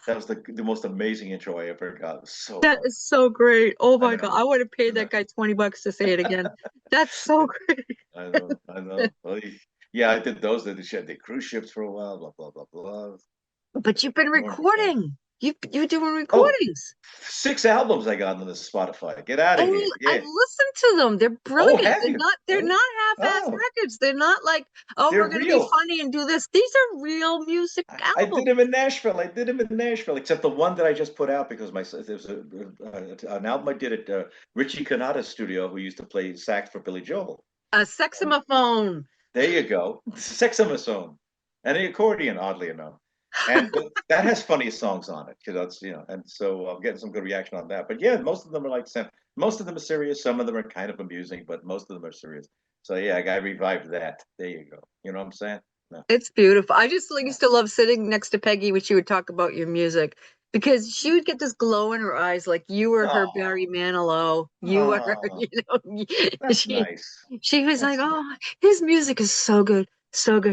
That was the most amazing intro I ever got. That is so great. Oh my God. I would have paid that guy $20 to say it again. That's so great. I know. Well, yeah, I did those. They had the cruise ships for a while, blah, blah, blah, blah. But you've been recording. You're doing recordings. 6 albums I got on the Spotify. Get out of here. Yeah. I've listened to them. They're brilliant. They're not half-ass records. They're not like, they're going to be funny and do this. These are real music albums. I did them in Nashville. Except the one that I just put out because there was an album I did at Richie Kanata's studio, who used to play sax for Billy Joel. A saxophone. There you go. Saxophone. And the accordion, oddly enough. And that has funny songs on it, and so I'm getting some good reaction on that. But yeah, most of them are most of them are serious. Some of them are kind of amusing, but most of them are serious. So yeah, I revived that. There you go. You know what I'm saying? No. It's beautiful. I just used to love sitting next to Peggy when she would talk about your music because she would get this glow in her eyes, like you were her Barry Manilow. You were her, That's nice. She was like, "Oh, his music is so good,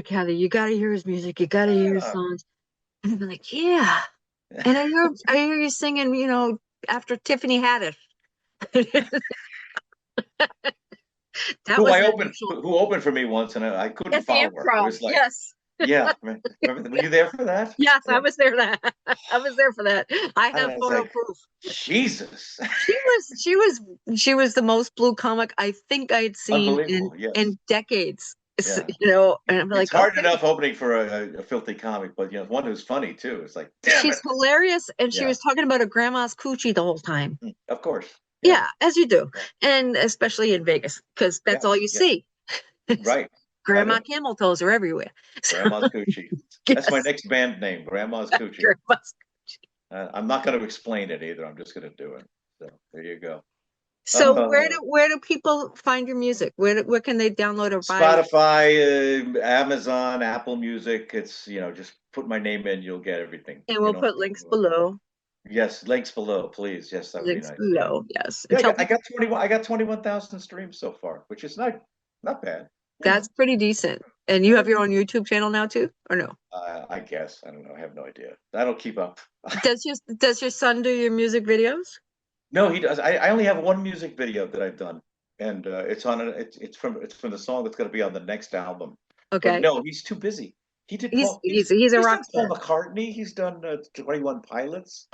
Kathy. You got to hear his music. You got to hear his songs." And I'd be like, yeah. And I hear you singing, after Tiffany Haddish. That Who was I an opened, actual who opened for me once, and I couldn't at the follow her. It improv. was like, Yes. yeah, remember, were you there for that? Yes, Yeah. I was there that I was there for that. I And have I was photo like, proof. Jesus, She was the most blue comic I think I'd seen unbelievable. Yes, in decades. yeah. And I'm It's like, hard okay. enough opening for a filthy comic, but one who's funny too. It's like, damn She's it. hilarious, and she Yeah, was talking about her grandma's coochie the whole time. of course. Yeah, Yeah, as you do, yeah, and especially in Vegas, because yeah, that's all you yeah. see. Right. That Grandma is camel toes are everywhere. So, Grandma's Coochie. That's my yes, next band name, Grandma's Coochie. grandma's. I'm not going to explain it either. I'm just going to do it. So there you go. So where Uh, do people find your music? Where can they download or buy? Spotify, Amazon, Apple Music. It's just put my name in, you'll get everything. And we'll put links below. Yes, links below, please. Yes, that would be Links nice. Yeah. below. Yes, Yeah, and tell I people got 21. I got 21,000 streams so far, which is not bad. that's pretty decent. And you have your own YouTube channel now too, or no? I guess I don't know. I have no idea. I don't keep up. Does your son do your music videos? No, he does. I only have one music video that I've done, and it's from the song that's going to be on the next album. But Okay, no, he's too busy. He did he's Paul. he's he's a He's rock done Paul star. McCartney. He's done 21 Pilots.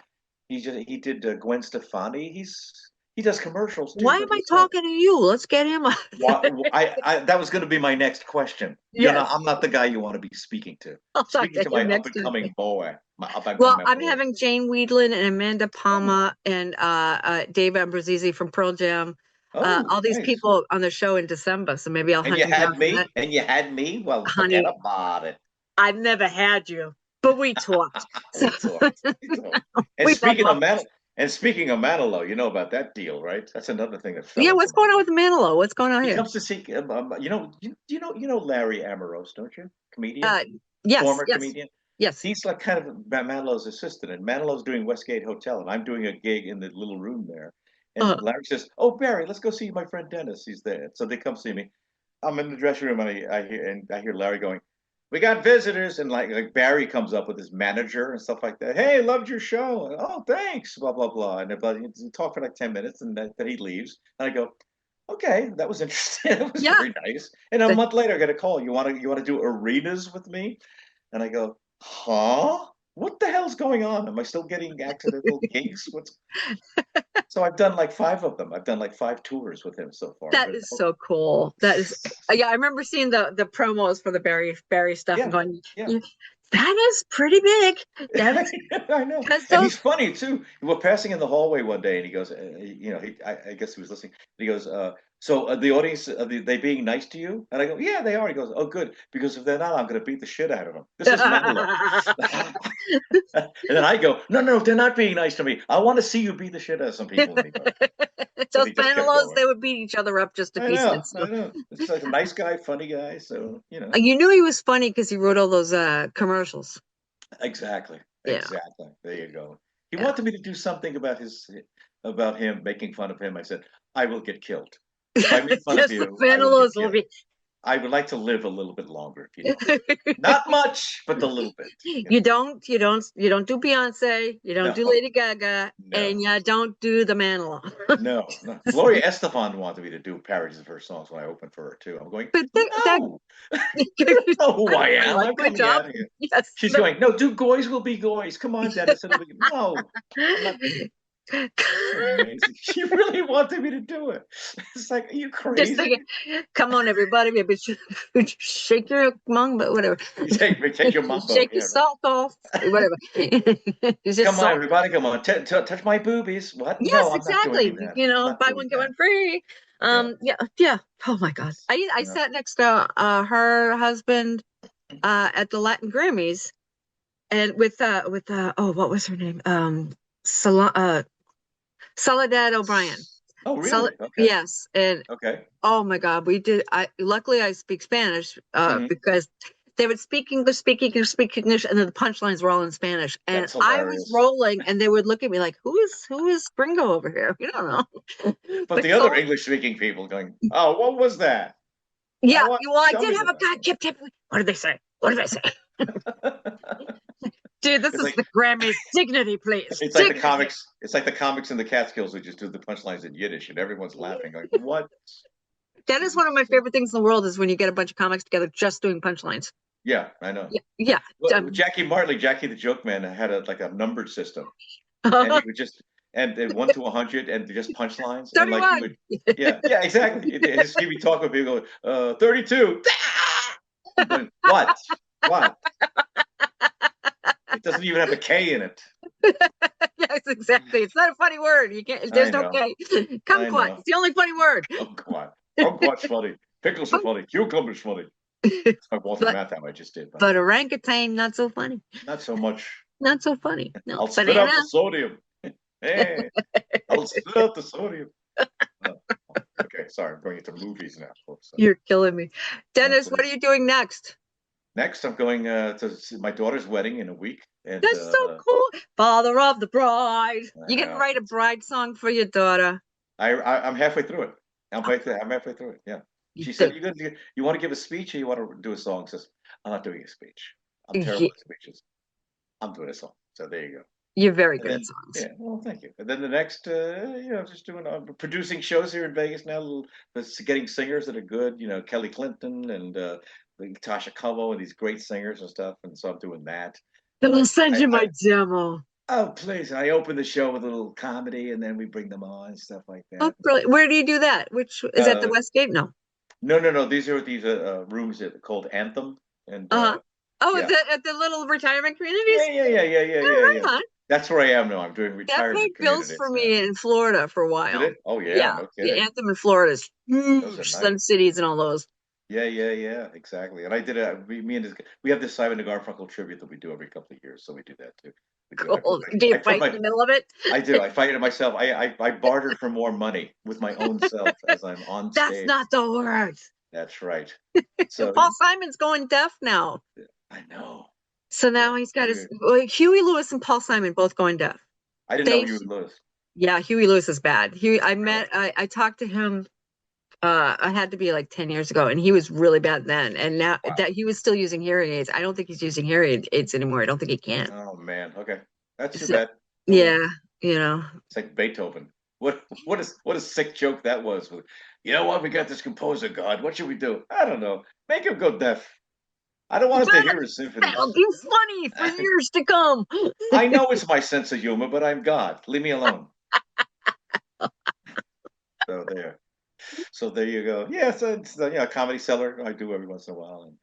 He did Gwen Stefani. He does commercials too. Why But am I he's got talking to you? Let's get him on. that was going to be my next question. Yes, I'm not the guy you want to be speaking to. I'll talk Speaking to to my him up next and Tuesday. coming boy, my up and Well, coming I'm boy. having Jane Weedland and Amanda Oh, Palma and Dave Ambrosisi from Pearl Jam. oh, All these nice. people on the show in December, so maybe I'll And hunt you them down had for that. me, and you had me. Well, forget Honey, about it. I've never had you, but we talked. So We talked. We talked. And we've had speaking of lunch. Manilow, you know about that deal, right? That's another thing that fell Yeah, into what's my going on lap. with Manilow? What's going on He here? comes to see, you know Larry Amorose, don't you? Comedian, Uh, yes, former yes, comedian. yes. He's like kind of Manilow's assistant, and Manilow's doing Westgate Hotel, and I'm doing a gig in the little room there. And Uh, Larry says, "Oh, Barry, let's go see my friend Dennis. He's there." So they come see me. I'm in the dressing room, and I hear Larry going, "We got visitors," and like Barry comes up with his manager and stuff like that. "Hey, loved your show." And, "Oh, thanks." Blah blah blah. And he talk for like 10 minutes, and then he leaves. And I go, "Okay, that was interesting. That was yeah. very nice." And a The- month later, I get a call. You want to do arenas with me? And I go, huh? What the hell's going on? Am I still getting accidental gigs? So I've done like five of them. I've done like five tours with him so far. that But is so cool. That is, yeah. I remember seeing the promos for the Barry stuff and yeah, going, yeah. that is pretty big. That's I know. because And he's those. funny too. We're passing in the hallway one day and he goes, I guess he was listening. He goes, so the audience, they being nice to you? And I go, yeah, they are. He goes, oh, good. Because if they're not, I'm going to beat the shit out of them. This is Manilow. And then I go, no, no, they're not being nice to me. I want to see you beat the shit out of some people. And but Those he just kept Fan-ilows, going. they would beat each other up just to I know, pieces. I So, know. It's like a nice guy, funny guy. So, you knew he was funny because he wrote all those commercials. exactly, Yeah, exactly. There you go. He yeah. wanted me to do something about him, making fun of him. I said, I will get killed. If I make fun of Just the you, I will get Fan-ilows will killed. be. I would like to live a little bit longer, if you don't mind. Not much, but a little bit. You don't do Beyonce, you don't No, do Lady Gaga, and no, you don't do the Manilow. no, no. Gloria Estefan wanted me to do parodies of her songs when I opened for her too. I'm going, But that no, you don't know who I I am. like I'm my coming job. out here. Yes. She's going, no, do Goys will be Goys. Come on, Dennis. It'll be no. I'm not. So amazing. She really wanted me to do it. It's like, are you Just crazy? thinking, come on, everybody, maybe shake your mung, but whatever. Take your mambo. Shake your Yeah, right. salt off, whatever. It's just Come on, salt. everybody. Come on. Touch my boobies. What? Yes, No, I'm not doing exactly. that. I'm not Buy doing one get that. one free. Yeah. Yeah, yeah. Oh my God, I Yeah. sat next to her husband at the Latin Grammys, and with oh, what was her name? Soledad O'Brien. Oh, really? Okay. Yes, and Okay. oh my God, we did. I luckily I speak Spanish Hmm. because they would speak English, speak English, and then the punchlines were all in Spanish. And That's I was hilarious. rolling, and they would look at me like, "Who is Gringo over here?" We don't know. But But the other English-speaking people going, "Oh, what was that? yeah, What? well, I Tell did me have a that." guy kept telling me, "What did they say? What did they say?" Dude, this It's is like the Grammys. Dignity, please. it's like the Dignity. comics. It's like the comics in the Catskills who just do the punchlines in Yiddish, and everyone's laughing, like, "What?" That is one of my favorite things in the world is when you get a bunch of comics together just doing punchlines. Yeah, I know. Yeah. Well, Jackie the Joke Man, had a numbered system, and he would just and 1 to 100 and just punchlines, and like he 31. would, yeah, exactly. He'd be talking with people going, 32. Going, what? It doesn't even have a K in it. Yes, exactly. It's not a funny word. You can't. There's no K. Kumquat. It's the only funny word. Kumquat. Kumquat's funny. Pickles are funny. Cucumber's funny. Walter Matthau I just did. But orangutan, not so funny. Not so much. Not so funny. No. I'll spit out the sodium. Hey, I'll spit out the sodium. Okay, sorry, I'm going into movies now. You're killing me. Dennis, what are you doing next? Next, I'm going to my daughter's wedding in a week. And, that's so cool. Father of the bride. You can write a bride song for your daughter. I'm halfway through it. I'm halfway through it. Yeah. She said, "You want to give a speech or you want to do a song?" Says, "I'm not doing a speech. I'm terrible at speeches. I'm doing a song." So there you go. You're very good at songs. Yeah, well, thank you. And then the next, just doing producing shows here in Vegas now. Getting singers that are good. Kelly Clinton and Tasha Como and these great singers and stuff. And so I'm doing that. I'll send you my demo. Oh, please. I open the show with a little comedy and then we bring them on and stuff like that. Oh, brilliant. Where do you do that? Which is at the Westgate? No. No. These are rooms called Anthem. And at the little retirement communities? Yeah. That's where I am now. I'm doing retirement. That paid bills for me in Florida for a while. Did it? Oh yeah. The Anthem in Florida is huge. Sun Cities and all those. Yeah, exactly. And I did we have this Simon and Garfunkel tribute that we do every couple of years, so we do that too. Do you fight in the middle of it? I do. I fight it myself. I barter for more money with my own self as I'm on stage. That's not the word. That's right. So Paul Simon's going deaf now. I know. So now he's got Huey Lewis and Paul Simon both going deaf. I didn't know Huey Lewis. Yeah, Huey Lewis is bad. I talked to him. I had to be like 10 years ago, and he was really bad then. And now that he was still using hearing aids, I don't think he's using hearing aids anymore. I don't think he can. Oh man, okay, that's too bad. Yeah, it's like Beethoven. What a sick joke that was. You know what? We got this composer god. What should we do? I don't know. Make him go deaf. I don't want him to hear his symphony. That'll be funny for years to come. I know it's my sense of humor, but I'm God. Leave me alone. So there you go. Yeah, so it's Comedy Cellar. I do every once in a while. And,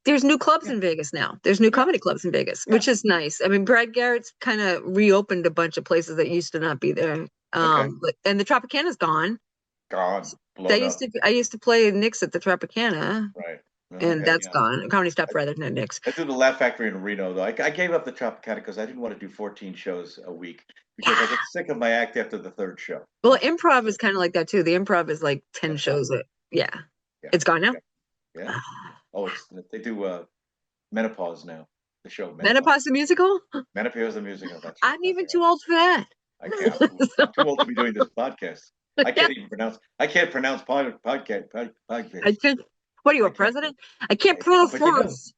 there's new clubs in Vegas now. There's new comedy clubs in Vegas, which is nice. I mean, Brad Garrett's kind of reopened a bunch of places that used to not be there. And the Tropicana's gone. Gone. I used to play Nick's at the Tropicana. Right. And that's gone. Comedy Stop rather than Nick's. I do the Laugh Factory in Reno, though. I gave up the Tropicana because I didn't want to do 14 shows a week because I get sick of my act after the third show. Well, improv is kind of like that, too. The improv is like 10 shows. It's gone now? Yeah. They do Menopause now, the show. Menopause the musical? Menopause the musical. That's right. I'm even too old for that. I'm too old to be doing this podcast. I can't even pronounce. I can't pronounce podcast. What are you, a president? I can't pronounce words.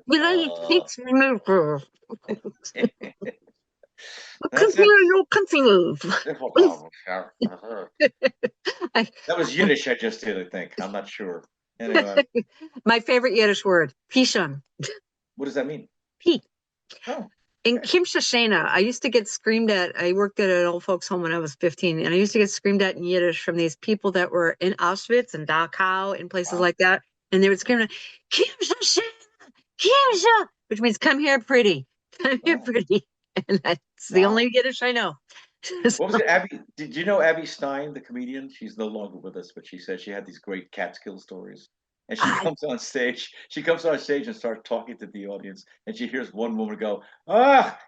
United States America. Continue. That was Yiddish I just did, I think. I'm not sure. Anyway. My favorite Yiddish word, Pishon. What does that mean? Pete. Oh. In Kimshashena, I used to get screamed at. I worked at an old folks home when I was 15, and I used to get screamed at in Yiddish from these people that were in Auschwitz and Dachau and places like that. And they would scream, Kimshashena, Kimsha, which means come here pretty. Come here pretty. And that's the only Yiddish I know. What was it, Abby? Did you know Abby Stein, the comedian? She's no longer with us, but she said she had these great Catskill stories. And she comes on stage. She comes on stage and starts talking to the audience. And she hears one woman go,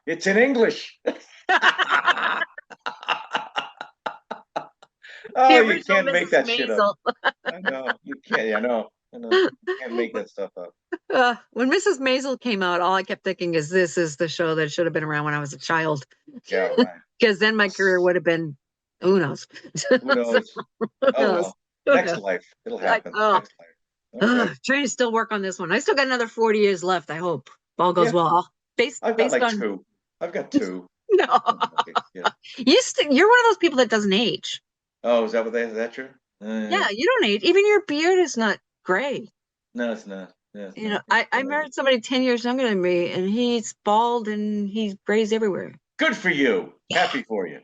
it's in English. You can't make that shit up. I know. You can't. I know. You can't make that stuff up. When Mrs. Maisel came out, all I kept thinking is this is the show that should have been around when I was a child. Yeah, right. Because then my career would have been, who knows? Who knows? Well. Next life. It'll happen. Next life. Okay. Trying to still work on this one. I still got another 40 years left. I hope all goes well. I've got like 2. I've got 2. No, you're one of those people that doesn't age. Oh, is that true? Yeah, you don't age. Even your beard is not gray. No, it's not. No, it's You not. know, I married somebody 10 years younger than me, and he's bald and he's grays everywhere. Good for you. Yeah. Happy for you.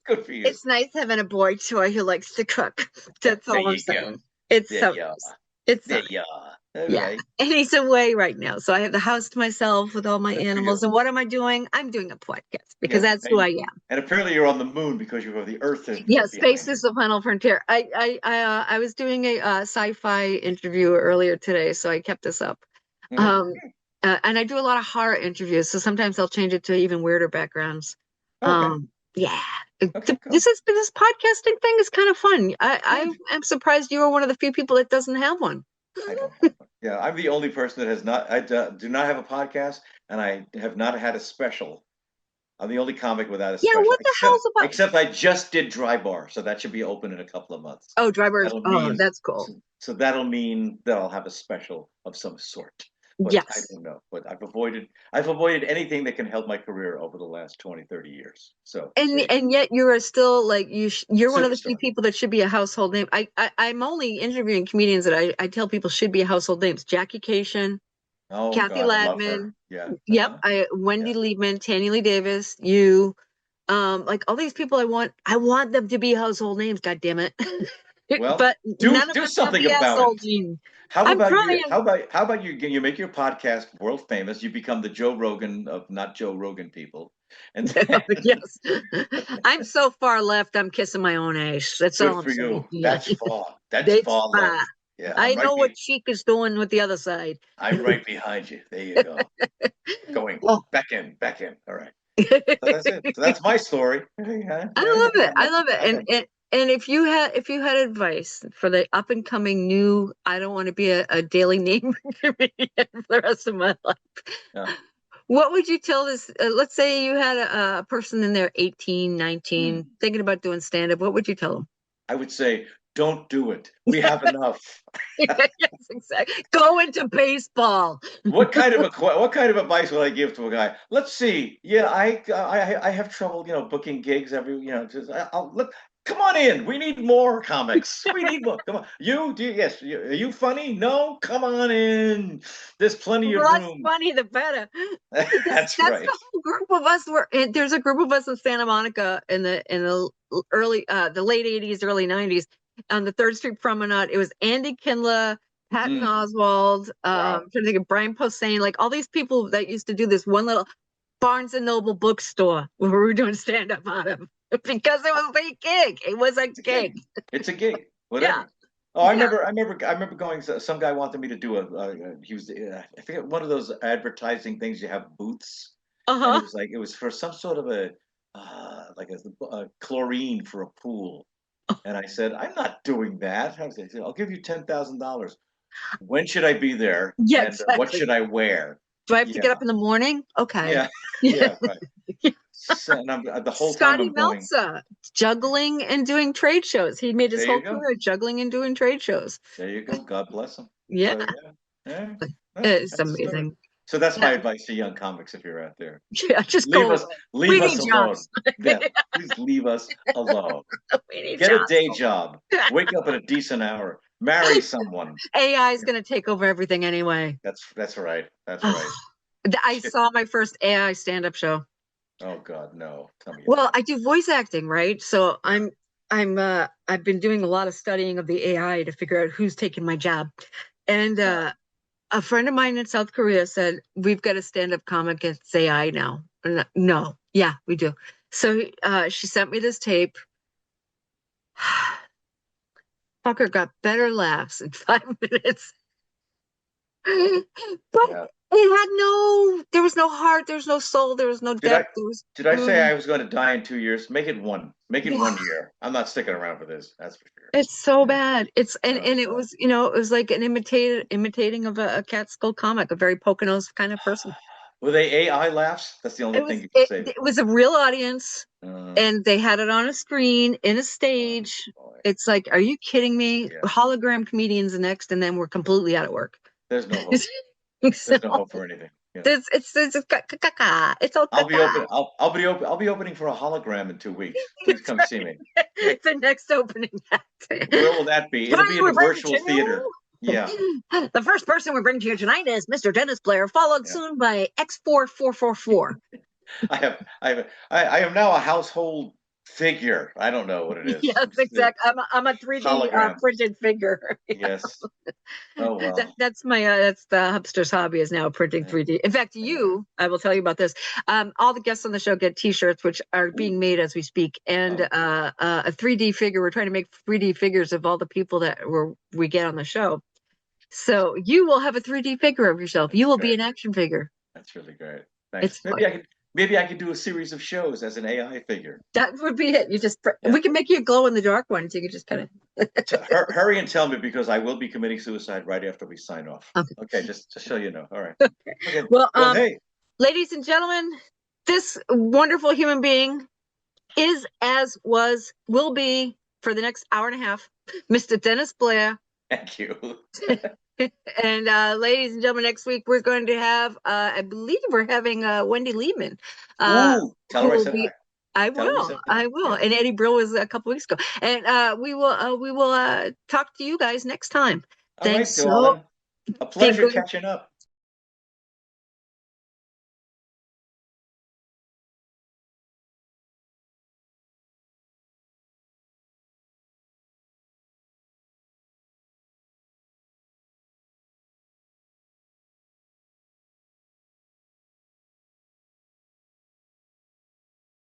Good for you. It's nice having a boy toy who likes to cook. That's There all I'm you go. saying. It's There so you are. nice. It's so There nice. you are. Yeah. Okay. And he's away right now. So I have the house to myself with all my Good for animals. you. And what am I doing? I'm doing a podcast because Yeah. that's who I am. And apparently you're on the moon because you have the Earth Yeah, behind space you. is the final frontier. I was doing a sci-fi interview earlier today, so I kept this up. Mhm. Um, and I do a lot of horror interviews, so sometimes I'll change it to even weirder backgrounds. Okay. Yeah, Okay. Cool. this podcasting thing is kind of fun. I am surprised you are one of the few people that doesn't have one. I don't have one. Yeah, I'm the only person that has not. I do not have a podcast, and I have not had a special. I'm the only comic without a Yeah, special, what the hell's about? except I just did Dry Bar, so that should be open in a couple of months. Oh, drivers. That'll Oh, mean that's cool. so that'll mean that I'll have a special of some sort. But I Yes. don't know. But I've avoided anything that can help my career over the last 20, 30 years. So And yet you are still like you're one of the few superstar. people that should be a household name. I'm only interviewing comedians that I tell people should be household names. Jackie Cation, Oh Kathy God, I love her. Ladman. Yeah. Yep, Uh-huh. Wendy Yeah. Liebman, Tanny Lee Davis, you, like all these people. I want them to be household names. God damn it! Well, But do none of do us have something the about it. asshole gene. How I'm about you? trying. How about you make your podcast world famous? You become the Joe Rogan of not Joe Rogan people, and then, Yes, I'm so far left. I'm kissing my own ass. That's good all I'm for saying. you. Yeah, That's far. That's it's far left. fine. Yeah, I know what Sheik is doing with the other side. I'm right behind you. There you go. Going Oh. back in, back in. All right. I So that's it. So that's my story. Yeah, love it. I I'm love it. back in. And if you had advice for the up and coming new, I don't want to be a daily name comedian for the rest of my life. Yeah. What would you tell this? Let's say you had a person in there 18, 19, Hmm. thinking about doing stand up. What would you tell them? I would say, don't do it. We have enough. Yes, exactly. Go into baseball. What kind of advice would I give to a guy? Let's see. Yeah, I have trouble, booking gigs every, just I'll look. Come on in. We need more comics. We need more. Come on. Yes. Are you funny? No. Come on in. There's plenty The of less room. funny, the better. That's That's right. the whole group of us. There's a group of us in Santa Monica in the early the late 80s, early 90s on the Third Street Promenade. It was Andy Kindler, Patton Mm, Oswald, wow. I'm trying to think of Brian Posehn, like all these people that used to do this one little Barnes and Noble bookstore where we were doing stand up out of because it was a gig. It was a It's a gig. gig. It's a gig. Yeah. Whatever. Oh, I Yeah. remember going. Some guy wanted me to do he was, I think one of those advertising things. You have booths, and Uh-huh. it was for some sort of a chlorine for a pool. And I said, I'm not doing that. I said, I'll give you $10,000. When should I be there? Yeah, And what exactly. should I wear? Do I have to Yeah, get up in the morning? Okay. yeah, yeah. Right. So, and the whole time Scotty I'm going. Meltzer, juggling and doing trade shows. He made his There whole you go. career juggling and doing trade shows. There you go. God bless him. Yeah, So yeah, yeah. it's That's the story. amazing. So that's my Yeah, advice to young comics if you're out there. yeah, just Leave go us away. We leave us need alone. jobs. Yeah, please leave us alone. We need Get a jobs. day job. Wake up at a decent hour. Marry someone. AI is Yeah, going to take over everything anyway. that's right. That's right. I saw my first AI stand-up show. Oh God, no. Tell me Well, about it. I do voice acting, right? So I've been doing a lot of studying of the AI to figure out who's taking my job. And Uh, a friend of mine in South Korea said, "We've got a stand-up comic. It's AI now." No, yeah, we do. So she sent me this tape. Fucker got better laughs in 5 minutes. But yeah. there was no heart, there was no soul, there was no Did I depth. There was, did I say I was going to die in 2 years? Make it one. Make it yeah, 1 year. I'm not sticking around for this. That's for sure. it's so Yeah. bad. And Oh it God. was, it was like an imitating of a Catskill comic, a very Poconos kind of person. Were they AI laughs? That's the only It thing was you can it, say. it was a real audience, Uh, and they had it on a screen in a oh stage. boy. It's like, are you kidding me? Yeah. Hologram comedians next, and then we're completely out of work. There's no hope. So, There's no hope for anything. Yeah. It's all I'll be open. I'll be opening for a hologram in 2 weeks. Please come see me. the next opening act. Where will that be? It'll be in a virtual theater. Yeah. The first person we bring to you tonight is Mr. Dennis Blair, followed soon by X4444. I am now a household figure. I don't know what it is. Yes, exactly. I'm a 3D printed figure. Yes. Oh well. That's the hipster's hobby is now printing 3D. In fact, I will tell you about this. All the guests on the show get T-shirts, which are being made as we speak, and a 3D figure. We're trying to make 3D figures of all the people that we get on the show. So you will have a 3D figure of yourself. You will be an action figure. That's really great. Thanks. Maybe I could do a series of shows as an AI figure. That would be it. We can make you a glow in the dark one, so you can just kind of hurry and tell me, because I will be committing suicide right after we sign off. Okay, just so you know. All right. Okay. Well, hey, ladies and gentlemen, this wonderful human being is, will be for the next hour and a half, Mr. Dennis Blair. Thank you. And ladies and gentlemen, next week we're going to have, I believe we're having Wendy Liebman. Ooh, tell her I said hi. I will. And Eddie Brill was a couple weeks ago. And we will talk to you guys next time. Thanks. All right, a pleasure catching up.